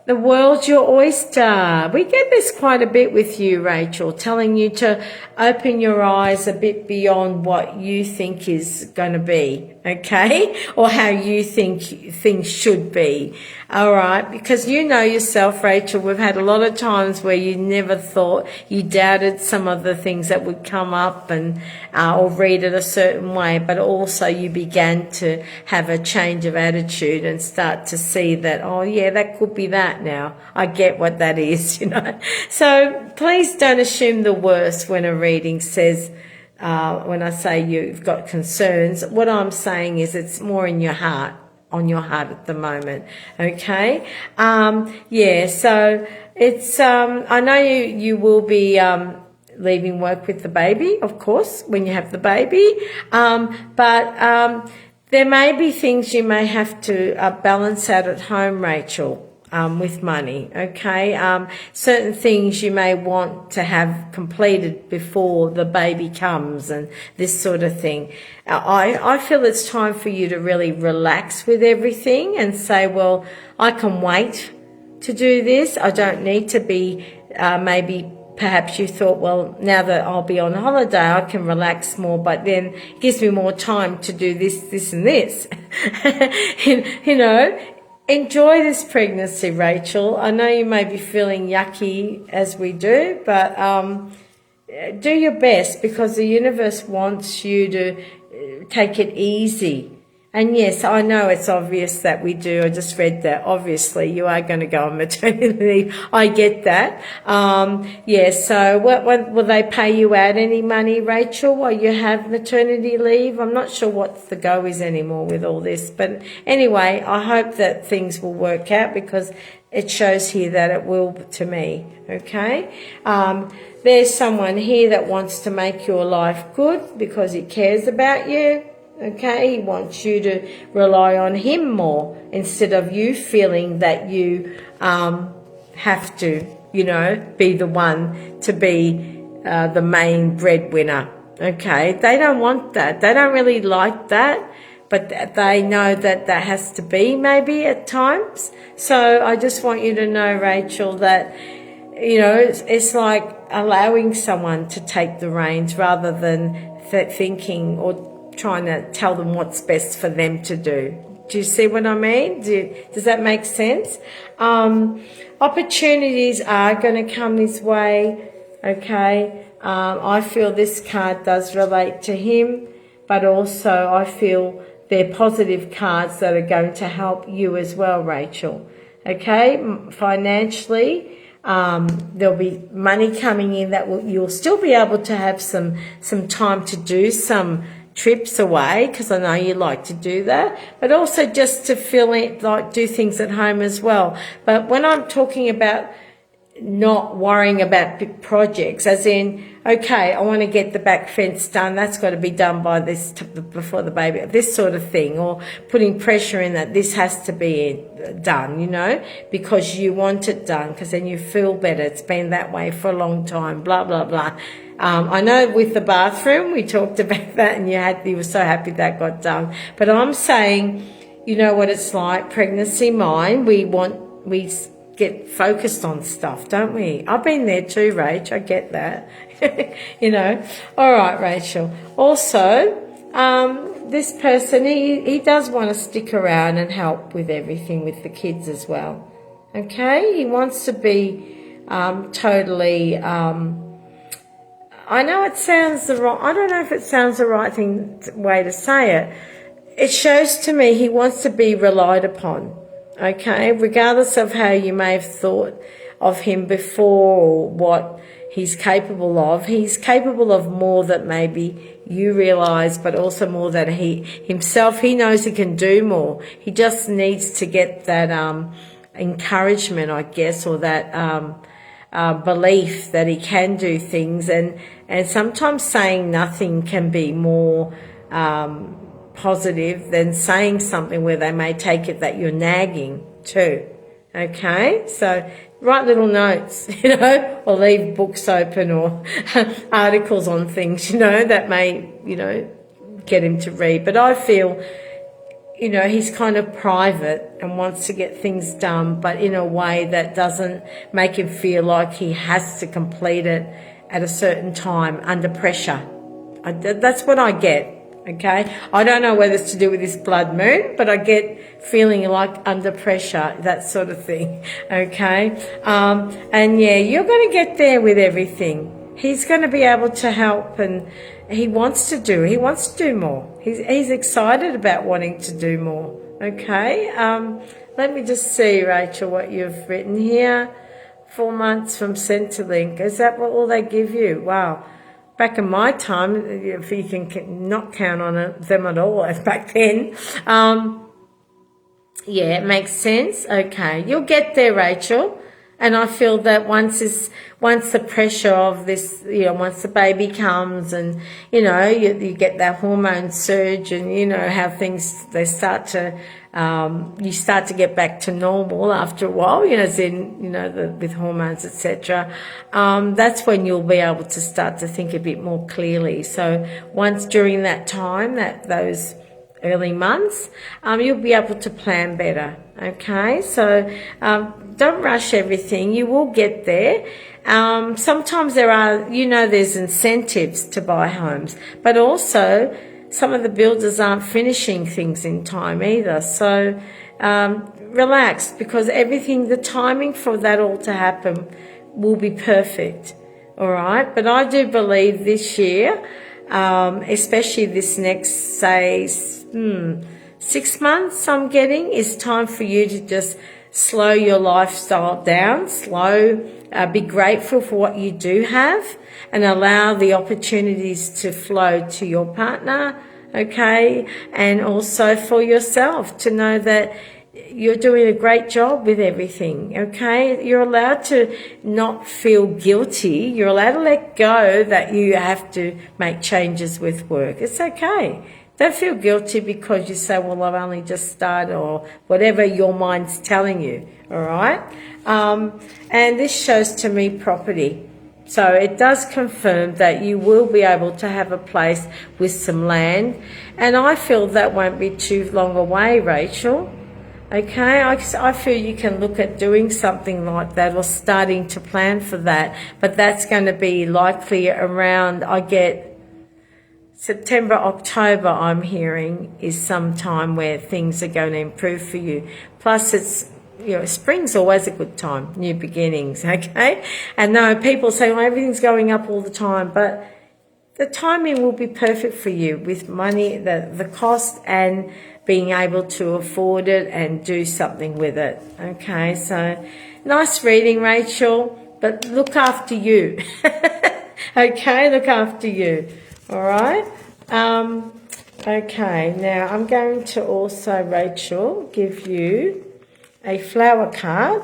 the world's your oyster. We get this quite a bit with you, Rachel, telling you to open your eyes a bit beyond what you think is going to be, okay? Or how you think things should be, all right? Because you know yourself, Rachel, we've had a lot of times where you never thought, you doubted some of the things that would come up and or read it a certain way, but also you began to have a change of attitude and start to see that, oh yeah, that could be that now. I get what that is, So please don't assume the worst when a reading says when I say you've got concerns, what I'm saying is it's more in your heart, on your heart at the moment. Okay. Yeah. So it's, I know you will be, leaving work with the baby, of course, when you have the baby. But there may be things you may have to balance out at home, Rachel. With money, okay? Certain things you may want to have completed before the baby comes and this sort of thing. I feel it's time for you to really relax with everything and say, well, I can wait to do this. I don't need to be, maybe perhaps you thought, well, now that I'll be on holiday, I can relax more, but then it gives me more time to do this, and this. You know, enjoy this pregnancy, Rachel. I know you may be feeling yucky as we do, but do your best because the universe wants you to take it easy. And yes, I know it's obvious that we do. I just read that. Obviously, you are going to go on maternity leave. I get that. Yeah, so what will they pay you out any money, Rachel, while you have maternity leave? I'm not sure what the go is anymore with all this. But anyway, I hope that things will work out because it shows here that it will to me, okay? There's someone here that wants to make your life good because he cares about you. Okay, he wants you to rely on him more instead of you feeling that you have to, you know, be the one to be the main breadwinner. Okay, they don't want that. They don't really like that, but they know that that has to be maybe at times. So I just want you to know, Rachel, that, you know, it's like allowing someone to take the reins rather than thinking or trying to tell them what's best for them to do. Do you see what I mean? Does that make sense? Opportunities are going to come his way, okay? I feel this card does relate to him, but also I feel they're positive cards that are going to help you as well, Rachel. Okay? Financially, there'll be money coming in that you'll still be able to have some time to do some trips away, because I know you like to do that, but also just to feel it, like do things at home as well. But when I'm talking about not worrying about big projects, as in, okay, I want to get the back fence done, that's got to be done by this before the baby, this sort of thing, or putting pressure in that this has to be done, you know, because you want it done, because then you feel better. It's been that way for a long time, blah, blah, blah. I know with the bathroom, we talked about that and you were so happy that got done. But I'm saying, you know what it's like, pregnancy mind, we get focused on stuff, don't we? I've been there too, Rach, I get that. You know. All right, Rachel. Also, this person, he does want to stick around and help with everything with the kids as well. Okay? He wants to be totally... I know it sounds I don't know if it sounds the right way to say it. It shows to me he wants to be relied upon, okay? Regardless of how you may have thought of him before or what he's capable of more that maybe you realise, but also more that he knows he can do more. He just needs to get that encouragement, I guess, or that belief that he can do things, and sometimes saying nothing can be more positive than saying something where they may take it that you're nagging too. Okay, so write little notes, you know, or leave books open or articles on things, you know, that may, you know, get him to read. But I feel, you know, he's kind of private and wants to get things done, but in a way that doesn't make him feel like he has to complete it at a certain time under pressure. That's what I get, okay? I don't know whether it's to do with this blood moon, but I get feeling like under pressure, that sort of thing, okay? And yeah, you're going to get there with everything. He's going to be able to help, and he wants to do more. He's excited about wanting to do more. Okay. Let me just see, Rachel, what you've written here. 4 months from Centrelink. Is that what all they give you? Wow. back in my time, if you can not count on them at all, as back then. Yeah, it makes sense. Okay, you'll get there, Rachel. And I feel that once the pressure of this, once the baby comes and, you get that hormone surge and, how things, they start to, you start to get back to normal after a while, as in, with hormones, etc. That's when you'll be able to start to think a bit more clearly. So once during that time, those early months, you'll be able to plan better. Okay, so don't rush everything. You will get there. Sometimes there's incentives to buy homes, but also some of the builders aren't finishing things in time either. So relax, because the timing for that all to happen will be perfect. All right, but I do believe this year, especially this next, say, 6 months is time for you to just slow your lifestyle down, be grateful for what you do have, and allow the opportunities to flow to your partner, okay, and also for yourself to know that you're doing a great job with everything, okay? You're allowed to not feel guilty. You're allowed to let go that you have to make changes with work. It's okay. Don't feel guilty because you say, well, I've only just started, or whatever your mind's telling you, all right? And this shows to me property. So it does confirm that you will be able to have a place with some land. And I feel that won't be too long away, Rachel. Okay, I feel you can look at doing something like that or starting to plan for that. But that's going to be likely around, September, October, I'm hearing, is some time where things are going to improve for you. Plus, it's, spring's always a good time, new beginnings, okay? And no, people say, well, everything's going up all the time, but the timing will be perfect for you with money, the cost, and being able to afford it and do something with it, okay? So, nice reading, Rachel, but look after you, okay? Look after you. All right. Okay. Now I'm going to also, Rachel, give you a flower card,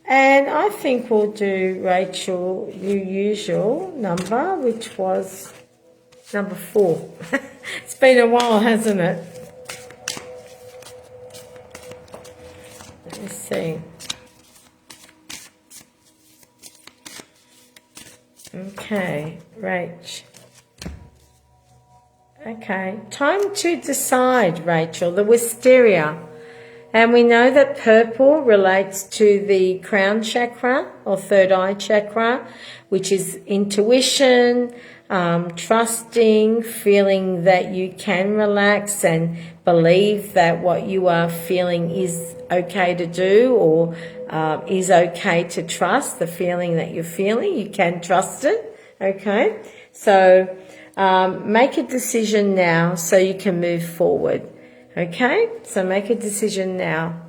and I think we'll do, Rachel, your usual number, which was number 4. It's been a while, hasn't it? Let me see. Okay, Rach. Okay, time to decide, Rachel, the wisteria. And we know that purple relates to the crown chakra or third eye chakra, which is intuition, trusting, feeling that you can relax and believe that what you are feeling is okay to do, or is okay to trust. The feeling that you're feeling, you can trust it, okay? So make a decision now so you can move forward. Okay, so make a decision now.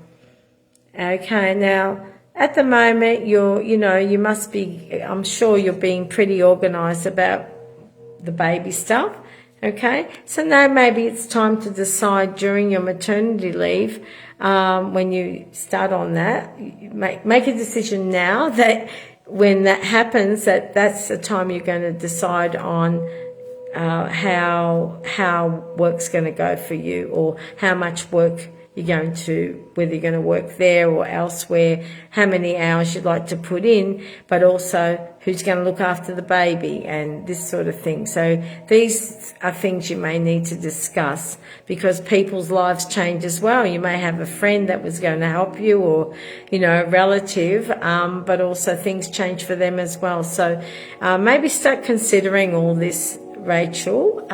Okay, now at the moment you must be, I'm sure you're being pretty organised about the baby stuff. Okay, so now maybe it's time to decide during your maternity leave, when you start on that, make a decision now that when that happens, that's the time you're going to decide on how work's going to go for you, or how much work you're going to, whether you're going to work there or elsewhere, how many hours you'd like to put in, but also who's going to look after the baby and this sort of thing. So these are things you may need to discuss, because people's lives change as well. You may have a friend that was going to help you, or, a relative, but also things change for them as well. So maybe start considering all this, Rachel,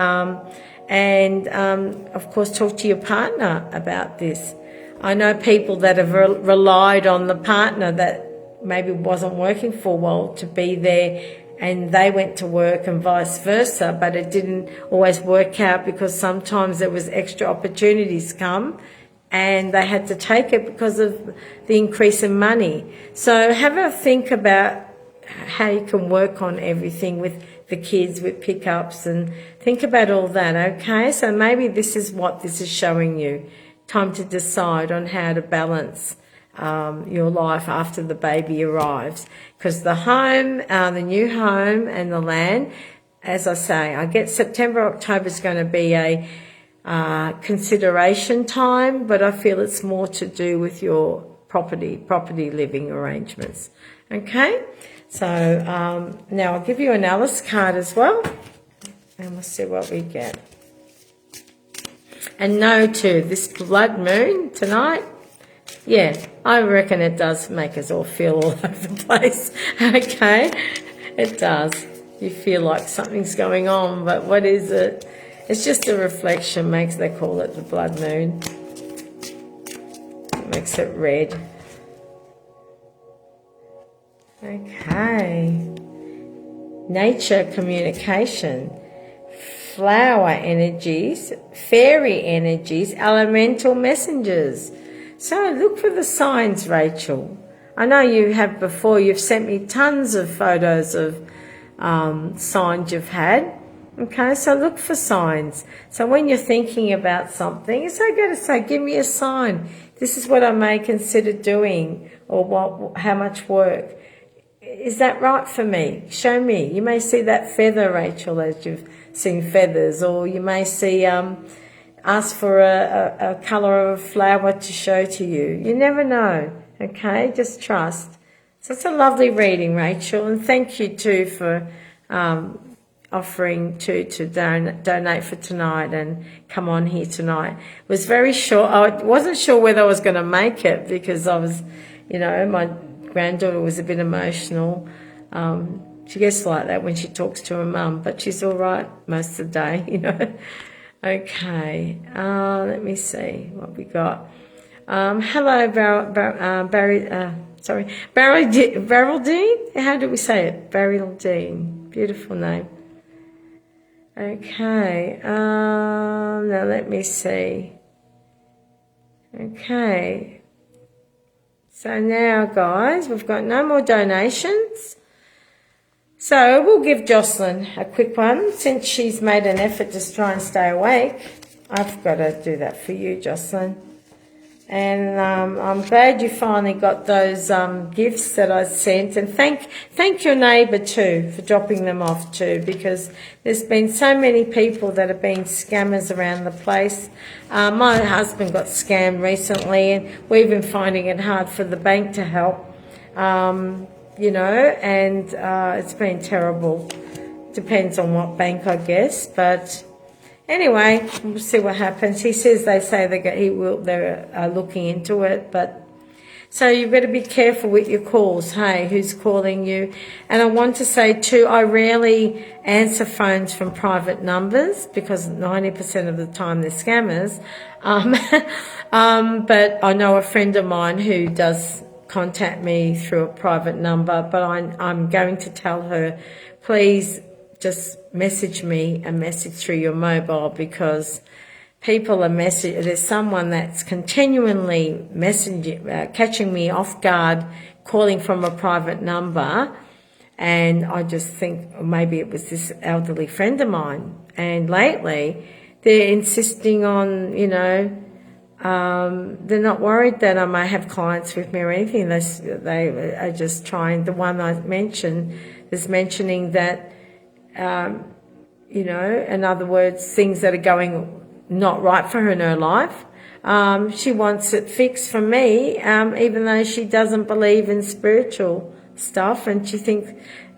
and of course talk to your partner about this. I know people that have relied on the partner that maybe wasn't working for well to be there, and they went to work and vice versa, but it didn't always work out because sometimes there was extra opportunities come and they had to take it because of the increase in money. So have a think about how you can work on everything with the kids with pickups, and think about all that, okay? So maybe this is what this is showing you. Time to decide on how to balance your life after the baby arrives. Because the home, the new home and the land, as I say, I get September, October is going to be a consideration time, but I feel it's more to do with your property living arrangements. Okay, so now I'll give you an Alice card as well, and we'll see what we get. And no, too, this blood moon tonight, yeah, I reckon it does make us all feel all over the place. Okay, it does. You feel like something's going on, but what is it? It's just a reflection, they call it the blood moon. It makes it red. Okay. Nature communication. Flower energies, fairy energies, elemental messengers. So look for the signs, Rachel. I know you have before, you've sent me tons of photos of signs you've had. Okay, so look for signs. So when you're thinking about something, it's okay to say, give me a sign. This is what I may consider doing, or how much work. Is that right for me? Show me. You may see that feather, Rachel, as you've seen feathers, or you may see, ask for a colour of a flower to show to you. You never know, okay? Just trust. So it's a lovely reading, Rachel, and thank you too for offering to donate for tonight and come on here tonight. It was very short. I wasn't sure whether I was going to make it because I was, my granddaughter was a bit emotional. She gets like that when she talks to her mum, but she's all right most of the day, Okay, let me see what we got. Hello, Barraldine. How do we say it? Barraldine. Beautiful name. Okay, now let me see. Okay, so now, guys, we've got no more donations. So we'll give Jocelyn a quick one. Since she's made an effort to try and stay awake, I've got to do that for you, Jocelyn. And I'm glad you finally got those gifts that I sent. And thank your neighbour too for dropping them off too, because there's been so many people that have been scammers around the place. My husband got scammed recently, and we've been finding it hard for the bank to help. And it's been terrible. Depends on what bank, I guess, but anyway, we'll see what happens. He says they're looking into it, but so you've got to be careful with your calls. Hey, who's calling you? And I want to say too, I rarely answer phones from private numbers because 90% of the time they're scammers. But I know a friend of mine who does contact me through a private number, but I'm going to tell her, please just message me a message through your mobile, because people are there's someone that's continually catching me off guard, calling from a private number, and I just think maybe it was this elderly friend of mine. And lately they're insisting on, they're not worried that I may have clients with me or anything. They are just trying. The one I mentioned is mentioning that, in other words, things that are going not right for her in her life. She wants it fixed for me, even though she doesn't believe in spiritual stuff, and she thinks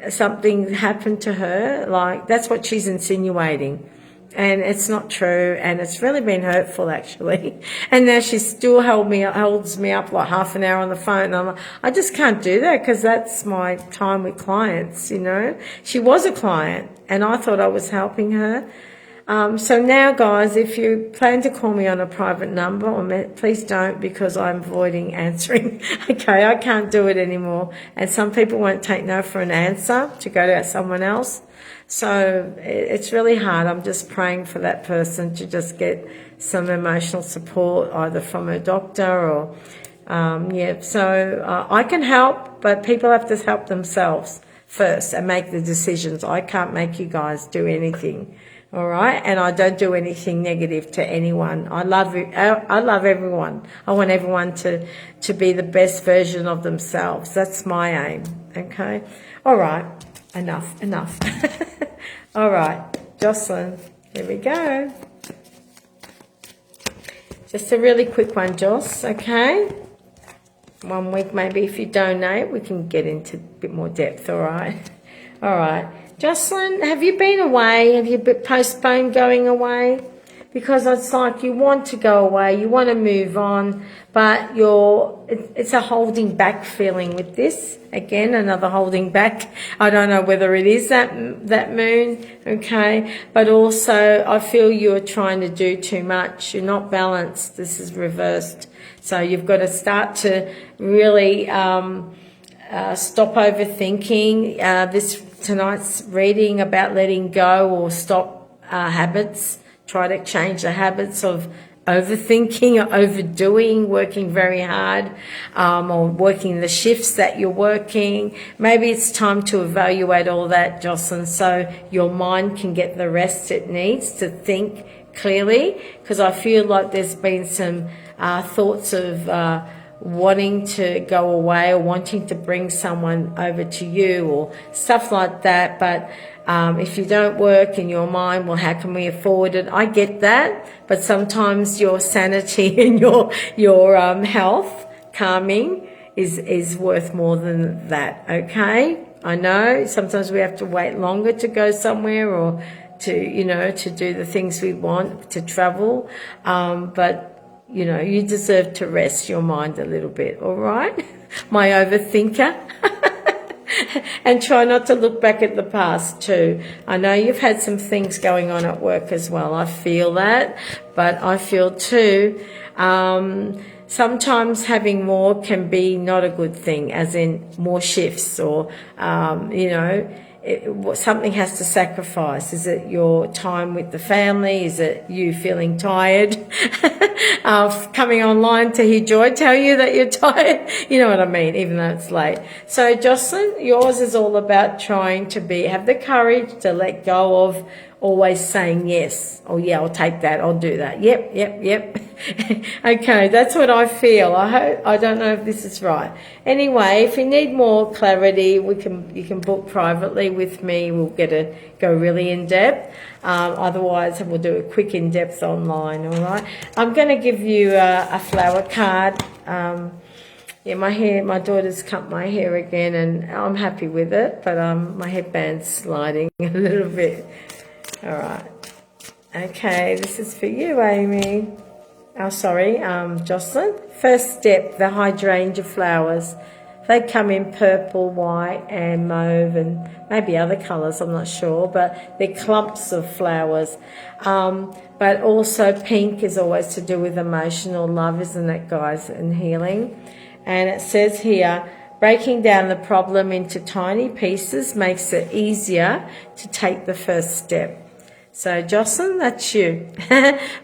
something happened to her. Like, that's what she's insinuating. And it's not true, and it's really been hurtful, actually. And now she still holds me up like half an hour on the phone. I just can't do that, because that's my time with clients, She was a client, and I thought I was helping her. So now, guys, if you plan to call me on a private number, please don't, because I'm avoiding answering. Okay, I can't do it anymore. And some people won't take no for an answer to go to someone else. So it's really hard. I'm just praying for that person to just get some emotional support, either from a doctor or, So I can help, but people have to help themselves. first and make the decisions. I can't make you guys do anything. All right, and I don't do anything negative to anyone. I love everyone. I want everyone to be the best version of themselves. That's my aim. Okay. All right. Enough. All right, Jocelyn. Here we go. Just a really quick one, Joss. Okay. 1 week, maybe if you donate, we can get into a bit more depth. All right. All right. Jocelyn, have you been away? Have you postponed going away? Because it's like you want to go away, you want to move on, but it's a holding back feeling with this. Again, another holding back. I don't know whether it is that moon, okay? But also, I feel you're trying to do too much. You're not balanced. This is reversed. So you've got to start to really stop overthinking. Tonight's reading about letting go or stop habits. Try to change the habits of overthinking or overdoing, working very hard, or working the shifts that you're working. Maybe it's time to evaluate all that, Jocelyn, so your mind can get the rest it needs to think clearly, because I feel like there's been some thoughts of wanting to go away or wanting to bring someone over to you or stuff like that. But if you don't work in your mind, well, how can we afford it? I get that, but sometimes your sanity and your health, calming, is worth more than that, okay? I know sometimes we have to wait longer to go somewhere or to do the things we want, to travel, but you deserve to rest your mind a little bit, all right? My overthinker. And try not to look back at the past too. I know you've had some things going on at work as well. I feel that, but I feel too, sometimes having more can be not a good thing, as in more shifts or, something has to sacrifice. Is it your time with the family? Is it you feeling tired? Coming online to hear Joy tell you that you're tired? You know what I mean, even though it's late. So, Jocelyn, yours is all about trying to have the courage to let go of always saying yes. Oh, yeah, I'll take that. I'll do that. Yep. Okay, that's what I feel. I don't know if this is right. Anyway, if you need more clarity, you can book privately with me. We'll go really in depth. Otherwise, we'll do a quick in depth online. All right. I'm going to give you a flower card. My daughter's cut my hair again, and I'm happy with it. But my headband's sliding a little bit. All right. Okay, this is for you, Amy. Oh, sorry, Jocelyn. First step, the hydrangea flowers. They come in purple, white and mauve and maybe other colours, I'm not sure, but they're clumps of flowers. But also pink is always to do with emotional love, isn't it, guys, and healing. And it says here, breaking down the problem into tiny pieces makes it easier to take the first step. So, Jocelyn, that's you.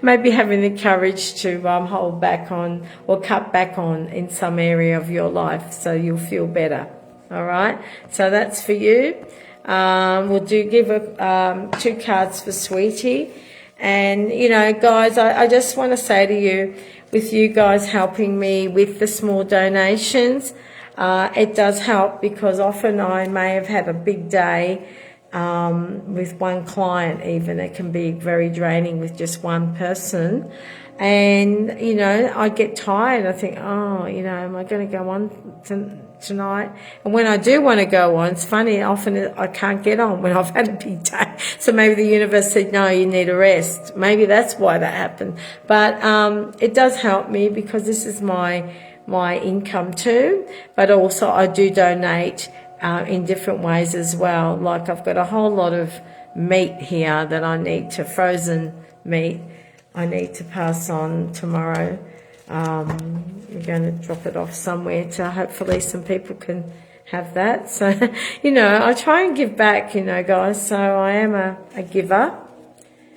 Maybe having the courage to hold back on or cut back on in some area of your life so you'll feel better. All right? So that's for you. We'll give 2 cards for Sweetie. And, guys, I just want to say to you, with you guys helping me with the small donations, it does help because often I may have had a big day with one client even. It can be very draining with just one person. And, I get tired. I think, am I going to go on tonight? And when I do want to go on, it's funny, often I can't get on when I've had a big day. So maybe the universe said, no, you need a rest. Maybe that's why that happened. But it does help me because this is my income too. But also I do donate in different ways as well. Like I've got a whole lot of meat here that I need frozen meat I need to pass on tomorrow. We're going to drop it off somewhere to hopefully some people can have that. So, I try and give back, guys. So I am a giver.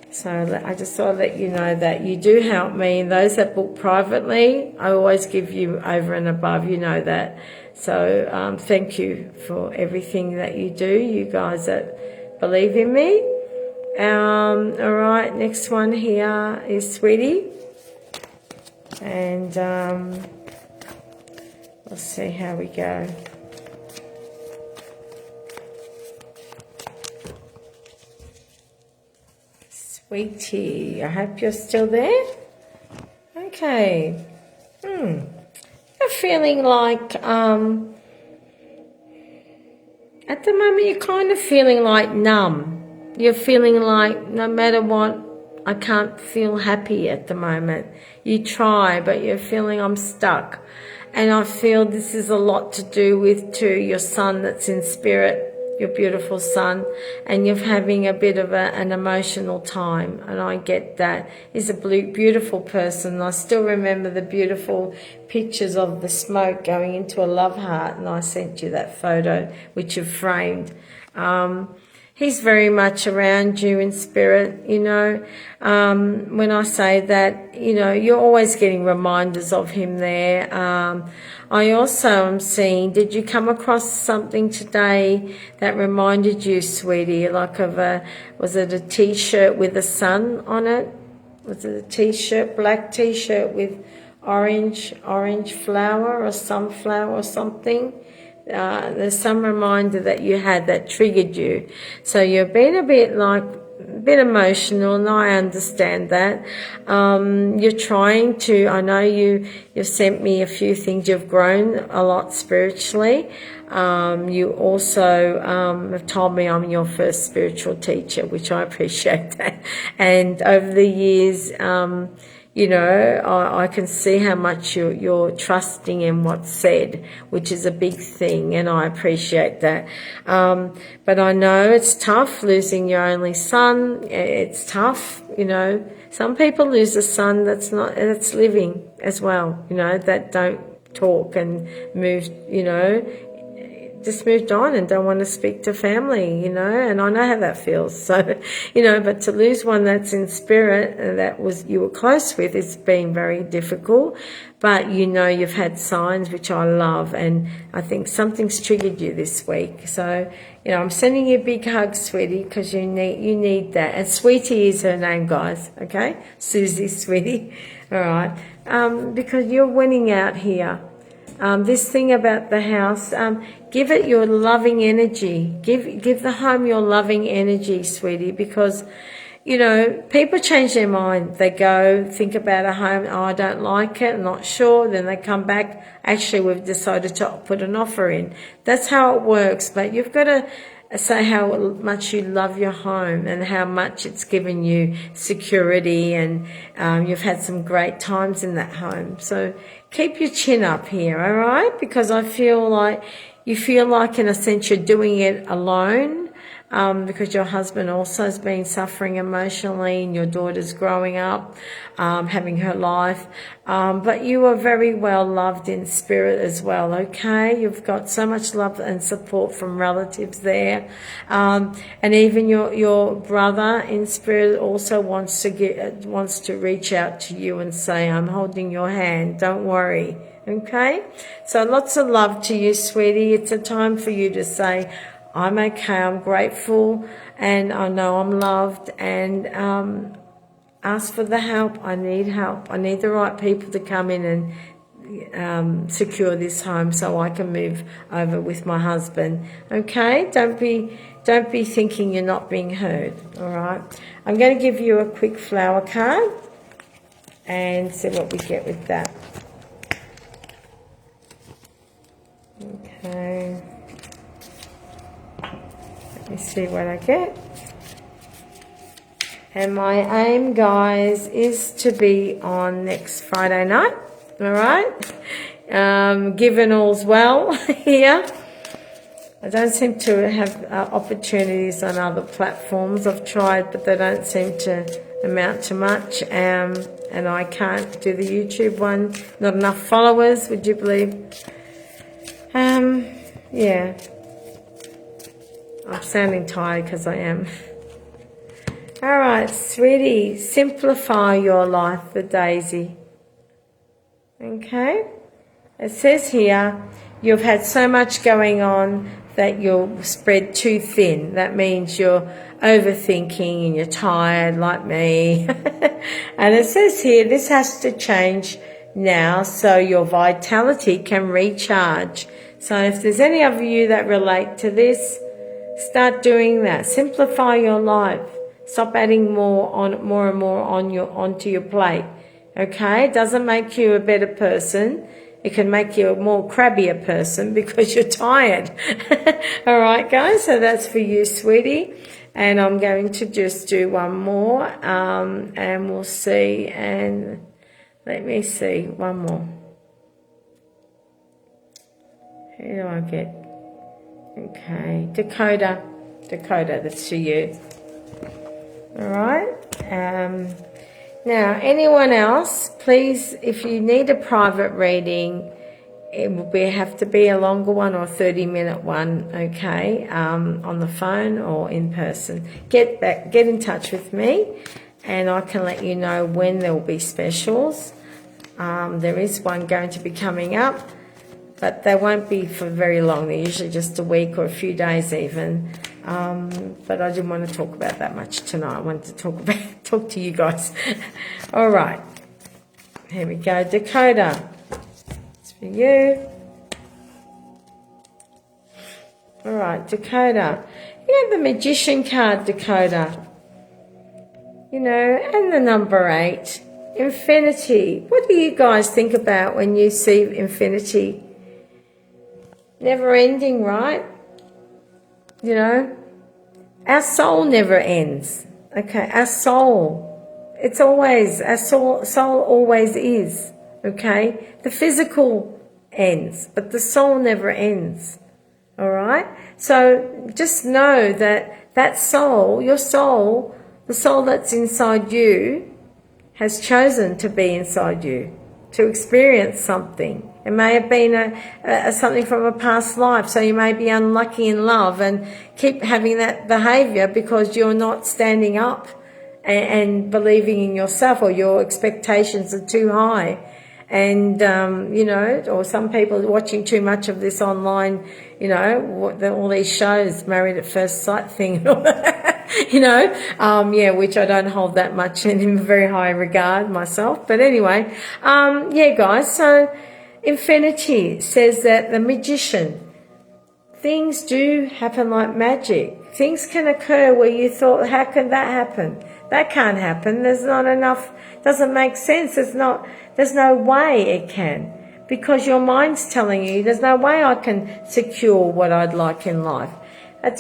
So I just thought I'd let you know that you do help me. And those that book privately, I always give you over and above, you know that. So thank you for everything that you do, you guys that believe in me. All right, next one here is Sweetie. And let's see how we go. Sweetie, I hope you're still there. Okay. You're feeling like, at the moment you're kind of feeling like numb. You're feeling like no matter what, I can't feel happy at the moment. You try, but you're feeling I'm stuck. And I feel this is a lot to do with too your son that's in spirit, your beautiful son, and you're having a bit of an emotional time, and I get that. He's a beautiful person. I still remember the beautiful pictures of the smoke going into a love heart, and I sent you that photo, which you've framed. He's very much around you in spirit, you know. When I say that, you know, you're always getting reminders of him there. I also am seeing, did you come across something today that reminded you, sweetie, like of was it a T-shirt with a sun on it? Was it a T-shirt, black T-shirt with orange flower or sunflower or something? There's some reminder that you had that triggered you. So you've been a bit emotional, and I understand that. You're trying to, I know you've sent me a few things. You've grown a lot spiritually. You also have told me I'm your first spiritual teacher, which I appreciate that. And over the years, you know, I can see how much you're trusting in what's said, which is a big thing, and I appreciate that. But I know it's tough losing your only son. It's tough, you know. Some people lose a son that's living as well, you know, that don't talk and move, you know, just moved on and don't want to speak to family, you know, and I know how that feels. So, you know, but to lose one that's in spirit and you were close with, it's been very difficult. But you know, you've had signs, which I love, and I think something's triggered you this week. So, you know, I'm sending you a big hug, sweetie, because you need that. And Sweetie is her name, guys. Okay, Susie, Sweetie. All right, because you're winning out here. This thing about the house, give it your loving energy. Give the home your loving energy, sweetie, because, you know, people change their mind. They go, think about a home, oh, I don't like it, I'm not sure. Then they come back, actually, we've decided to put an offer in. That's how it works. But you've got to say how much you love your home and how much it's given you security, and you've had some great times in that home. So keep your chin up here, all right? Because I feel like you feel like, in a sense, you're doing it alone, because your husband also has been suffering emotionally, and your daughter's growing up, having her life. But you are very well loved in spirit as well, okay? You've got so much love and support from relatives there. And even your brother in spirit also wants to reach out to you and say, I'm holding your hand, don't worry, okay? So lots of love to you, sweetie. It's a time for you to say, I'm okay, I'm grateful, and I know I'm loved, and ask for the help. I need help. I need the right people to come in and secure this home so I can move over with my husband. Okay? Don't be thinking you're not being heard. All right? I'm going to give you a quick flower card and see what we get with that. Okay. Let me see what I get. And my aim, guys, is to be on next Friday night. All right? Given all's well here. I don't seem to have opportunities on other platforms. I've tried, but they don't seem to amount to much. And I can't do the YouTube one. Not enough followers, would you believe? Yeah. I'm sounding tired because I am. All right, sweetie, simplify your life for Daisy. Okay? It says here, you've had so much going on that you're spread too thin. That means you're overthinking and you're tired like me. And it says here, this has to change now so your vitality can recharge. So if there's any of you that relate to this, start doing that. Simplify your life. Stop adding more and more onto your plate. Okay? It doesn't make you a better person. It can make you a more crabbier person because you're tired. All right, guys? So that's for you, sweetie. And I'm going to just do one more, and we'll see. And let me see, one more. Who do I get? Okay, Dakota, that's for you. All right. Now, anyone else, please, if you need a private reading, it will have to be a longer one or a 30-minute one, okay, on the phone or in person. Get in touch with me, and I can let you know when there will be specials. There is one going to be coming up, but they won't be for very long. They're usually just a week or a few days even. But I didn't want to talk about that much tonight. I wanted to talk to you guys. All right. Here we go. Dakota. It's for you. All right, Dakota. You know the Magician card, Dakota. You know, and the number 8. Infinity. What do you guys think about when you see infinity? Never ending, right? You know, our soul never ends. Okay, our soul, it's always, our soul always is. Okay, the physical ends, but the soul never ends. All right, so just know that soul, your soul, the soul that's inside you, has chosen to be inside you, to experience something. It may have been something from a past life, so you may be unlucky in love and keep having that behaviour because you're not standing up and believing in yourself, or your expectations are too high. And, you know, or some people are watching too much of this online, you know, all these shows, Married at First Sight thing and all that, you know, yeah, which I don't hold that much in very high regard myself. But anyway, yeah, guys, so Infinity says that the Magician, things do happen like magic. Things can occur where you thought, how can that happen? That can't happen. There's not enough, doesn't make sense. There's no way it can, because your mind's telling you there's no way I can secure what I'd like in life.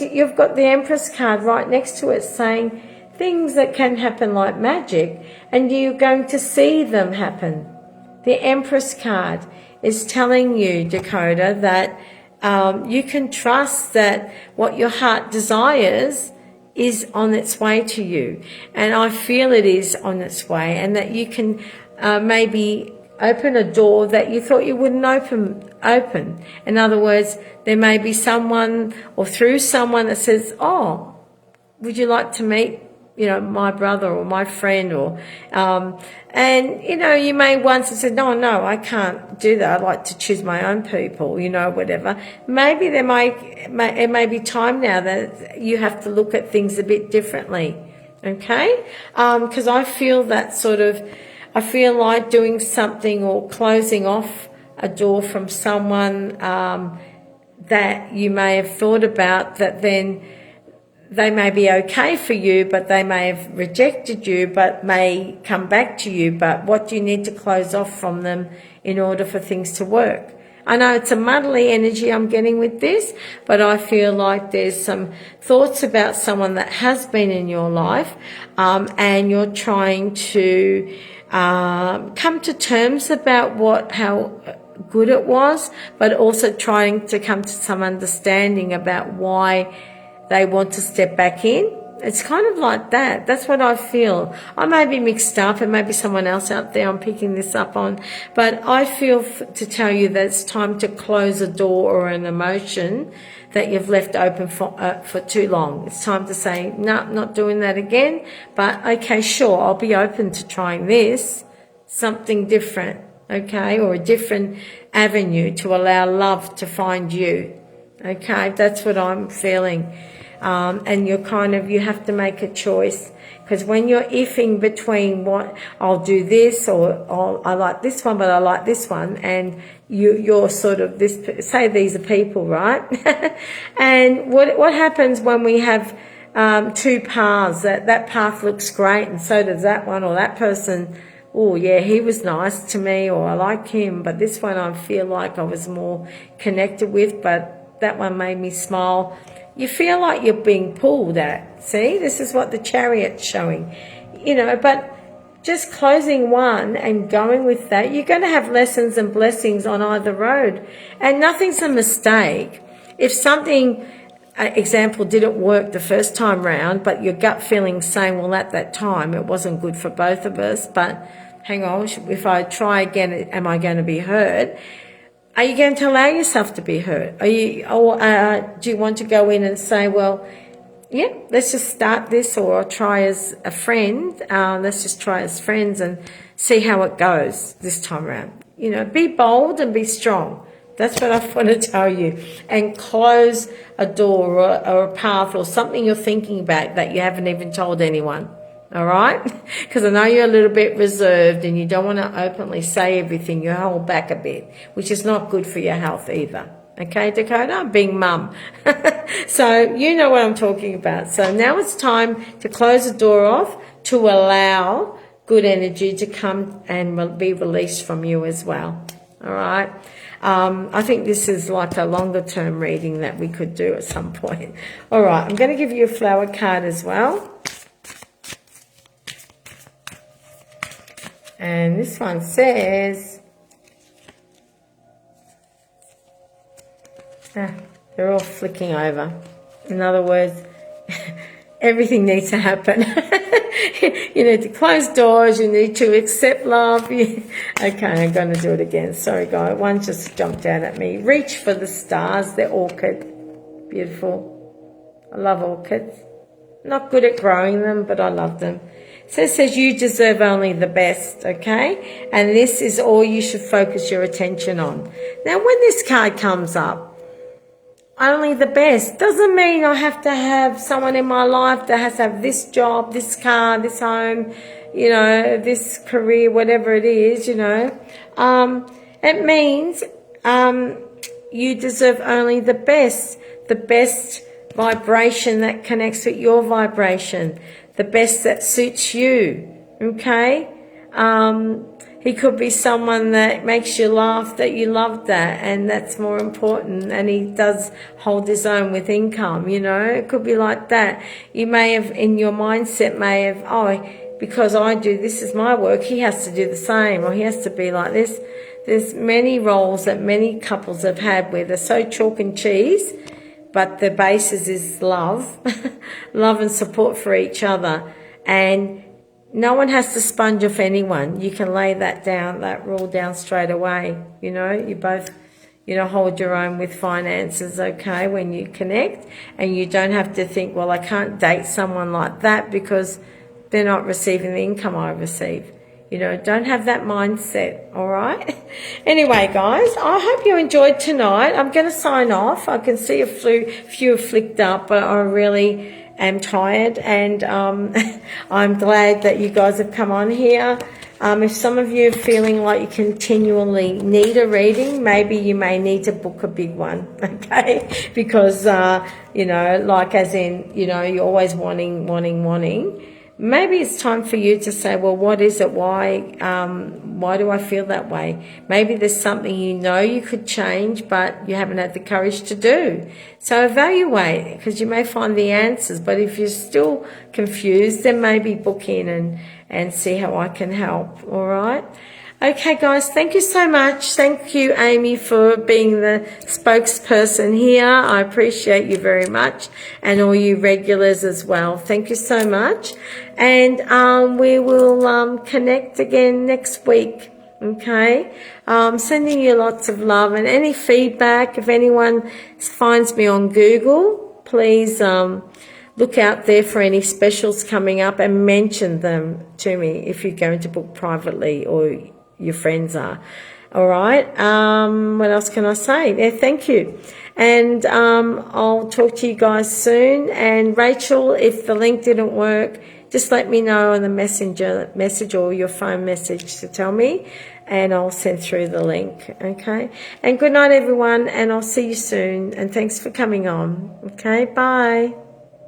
You've got the Empress card right next to it saying things that can happen like magic, and you're going to see them happen. The Empress card is telling you, Dakota, that you can trust that what your heart desires is on its way to you. And I feel it is on its way, and that you can maybe open a door that you thought you wouldn't open. In other words, there may be someone, or through someone, that says, oh, would you like to meet, you know, my brother or my friend, or, and, you know, you may once have said, no, I can't do that. I'd like to choose my own people, you know, whatever. Maybe it may be time now that you have to look at things a bit differently, okay? Because I feel that I feel like doing something or closing off a door from someone that you may have thought about, that then they may be okay for you, but they may have rejected you, but may come back to you. But what do you need to close off from them in order for things to work? I know it's a muddly energy I'm getting with this, but I feel like there's some thoughts about someone that has been in your life, and you're trying to come to terms about how good it was, but also trying to come to some understanding about why they want to step back in, it's kind of like that. That's what I feel. I may be mixed up, and maybe someone else out there I'm picking this up on, but I feel to tell you that it's time to close a door or an emotion that you've left open for too long. It's time to say, no, not doing that again, but okay, sure, I'll be open to trying this, something different, okay, or a different avenue to allow love to find you. Okay, that's what I'm feeling. And you have to make a choice, because when you're iffing between what I'll do this or I like this one but I like this one, and you're sort of this, say these are people, right? And what happens when we have two paths, that path looks great and so does that one, or that person, oh yeah, he was nice to me, or I like him, but this one I feel like I was more connected with, but that one made me smile. You feel like you're being pulled at. See, this is what the Chariot's showing. But just closing one and going with that, you're going to have lessons and blessings on either road. And nothing's a mistake. If something, example, didn't work the first time round, but your gut feeling saying, well, at that time it wasn't good for both of us, but hang on, if I try again, am I going to be hurt? Are you going to allow yourself to be hurt? Do you want to go in and say, well, yeah, let's just start this, or I'll try as a friend. Let's just try as friends and see how it goes this time around. Be bold and be strong. That's what I want to tell you. And close a door or a path or something you're thinking about that you haven't even told anyone. All right? Because I know you're a little bit reserved and you don't want to openly say everything. You hold back a bit, which is not good for your health either. Okay, Dakota? I'm being mum. So you know what I'm talking about. So now it's time to close the door off to allow good energy to come and be released from you as well. All right? I think this is like a longer term reading that we could do at some point. All right, I'm going to give you a flower card as well. And this one says, they're all flicking over. In other words, everything needs to happen. You need to close doors. You need to accept love. Okay, I'm going to do it again. Sorry, guys. One just jumped out at me. Reach for the stars. They're orchid. Beautiful. I love orchids. Not good at growing them, but I love them. So it says you deserve only the best, okay? And this is all you should focus your attention on. Now, when this card comes up, only the best, doesn't mean I have to have someone in my life that has to have this job, this car, this home, this career, whatever it is, It means you deserve only the best vibration that connects with your vibration, the best that suits you, okay? He could be someone that makes you laugh, that you love that, and that's more important, and he does hold his own with income, It could be like that. You may have, in your mindset, because I do, this is my work, he has to do the same, or he has to be like this. There's many roles that many couples have had where they're so chalk and cheese, but the basis is love, love and support for each other. And no one has to sponge off anyone. You can lay that rule down straight away. You both, hold your own with finances, okay, when you connect. And you don't have to think, well, I can't date someone like that because they're not receiving the income I receive. Don't have that mindset, all right? Anyway, guys, I hope you enjoyed tonight. I'm going to sign off. I can see a few have flicked up, but I really am tired, and I'm glad that you guys have come on here. If some of you are feeling like you continually need a reading, maybe you may need to book a big one, okay? Because, like as in, you're always wanting. Maybe it's time for you to say, well, what is it? Why do I feel that way? Maybe there's something you could change, but you haven't had the courage to do. So evaluate, because you may find the answers. But if you're still confused, then maybe book in and see how I can help, all right? Okay, guys, thank you so much. Thank you, Amy, for being the spokesperson here. I appreciate you very much, and all you regulars as well. Thank you so much. And we will connect again next week. Okay, sending you lots of love, and any feedback. If anyone finds me on Google, please look out there for any specials coming up and mention them to me if you're going to book privately or your friends are. All right. What else can I say? Yeah, thank you. And I'll talk to you guys soon. And Rachel, if the link didn't work, just let me know on the message or your phone message to tell me, and I'll send through the link. Okay. And good night, everyone. And I'll see you soon. And thanks for coming on. Okay. Bye.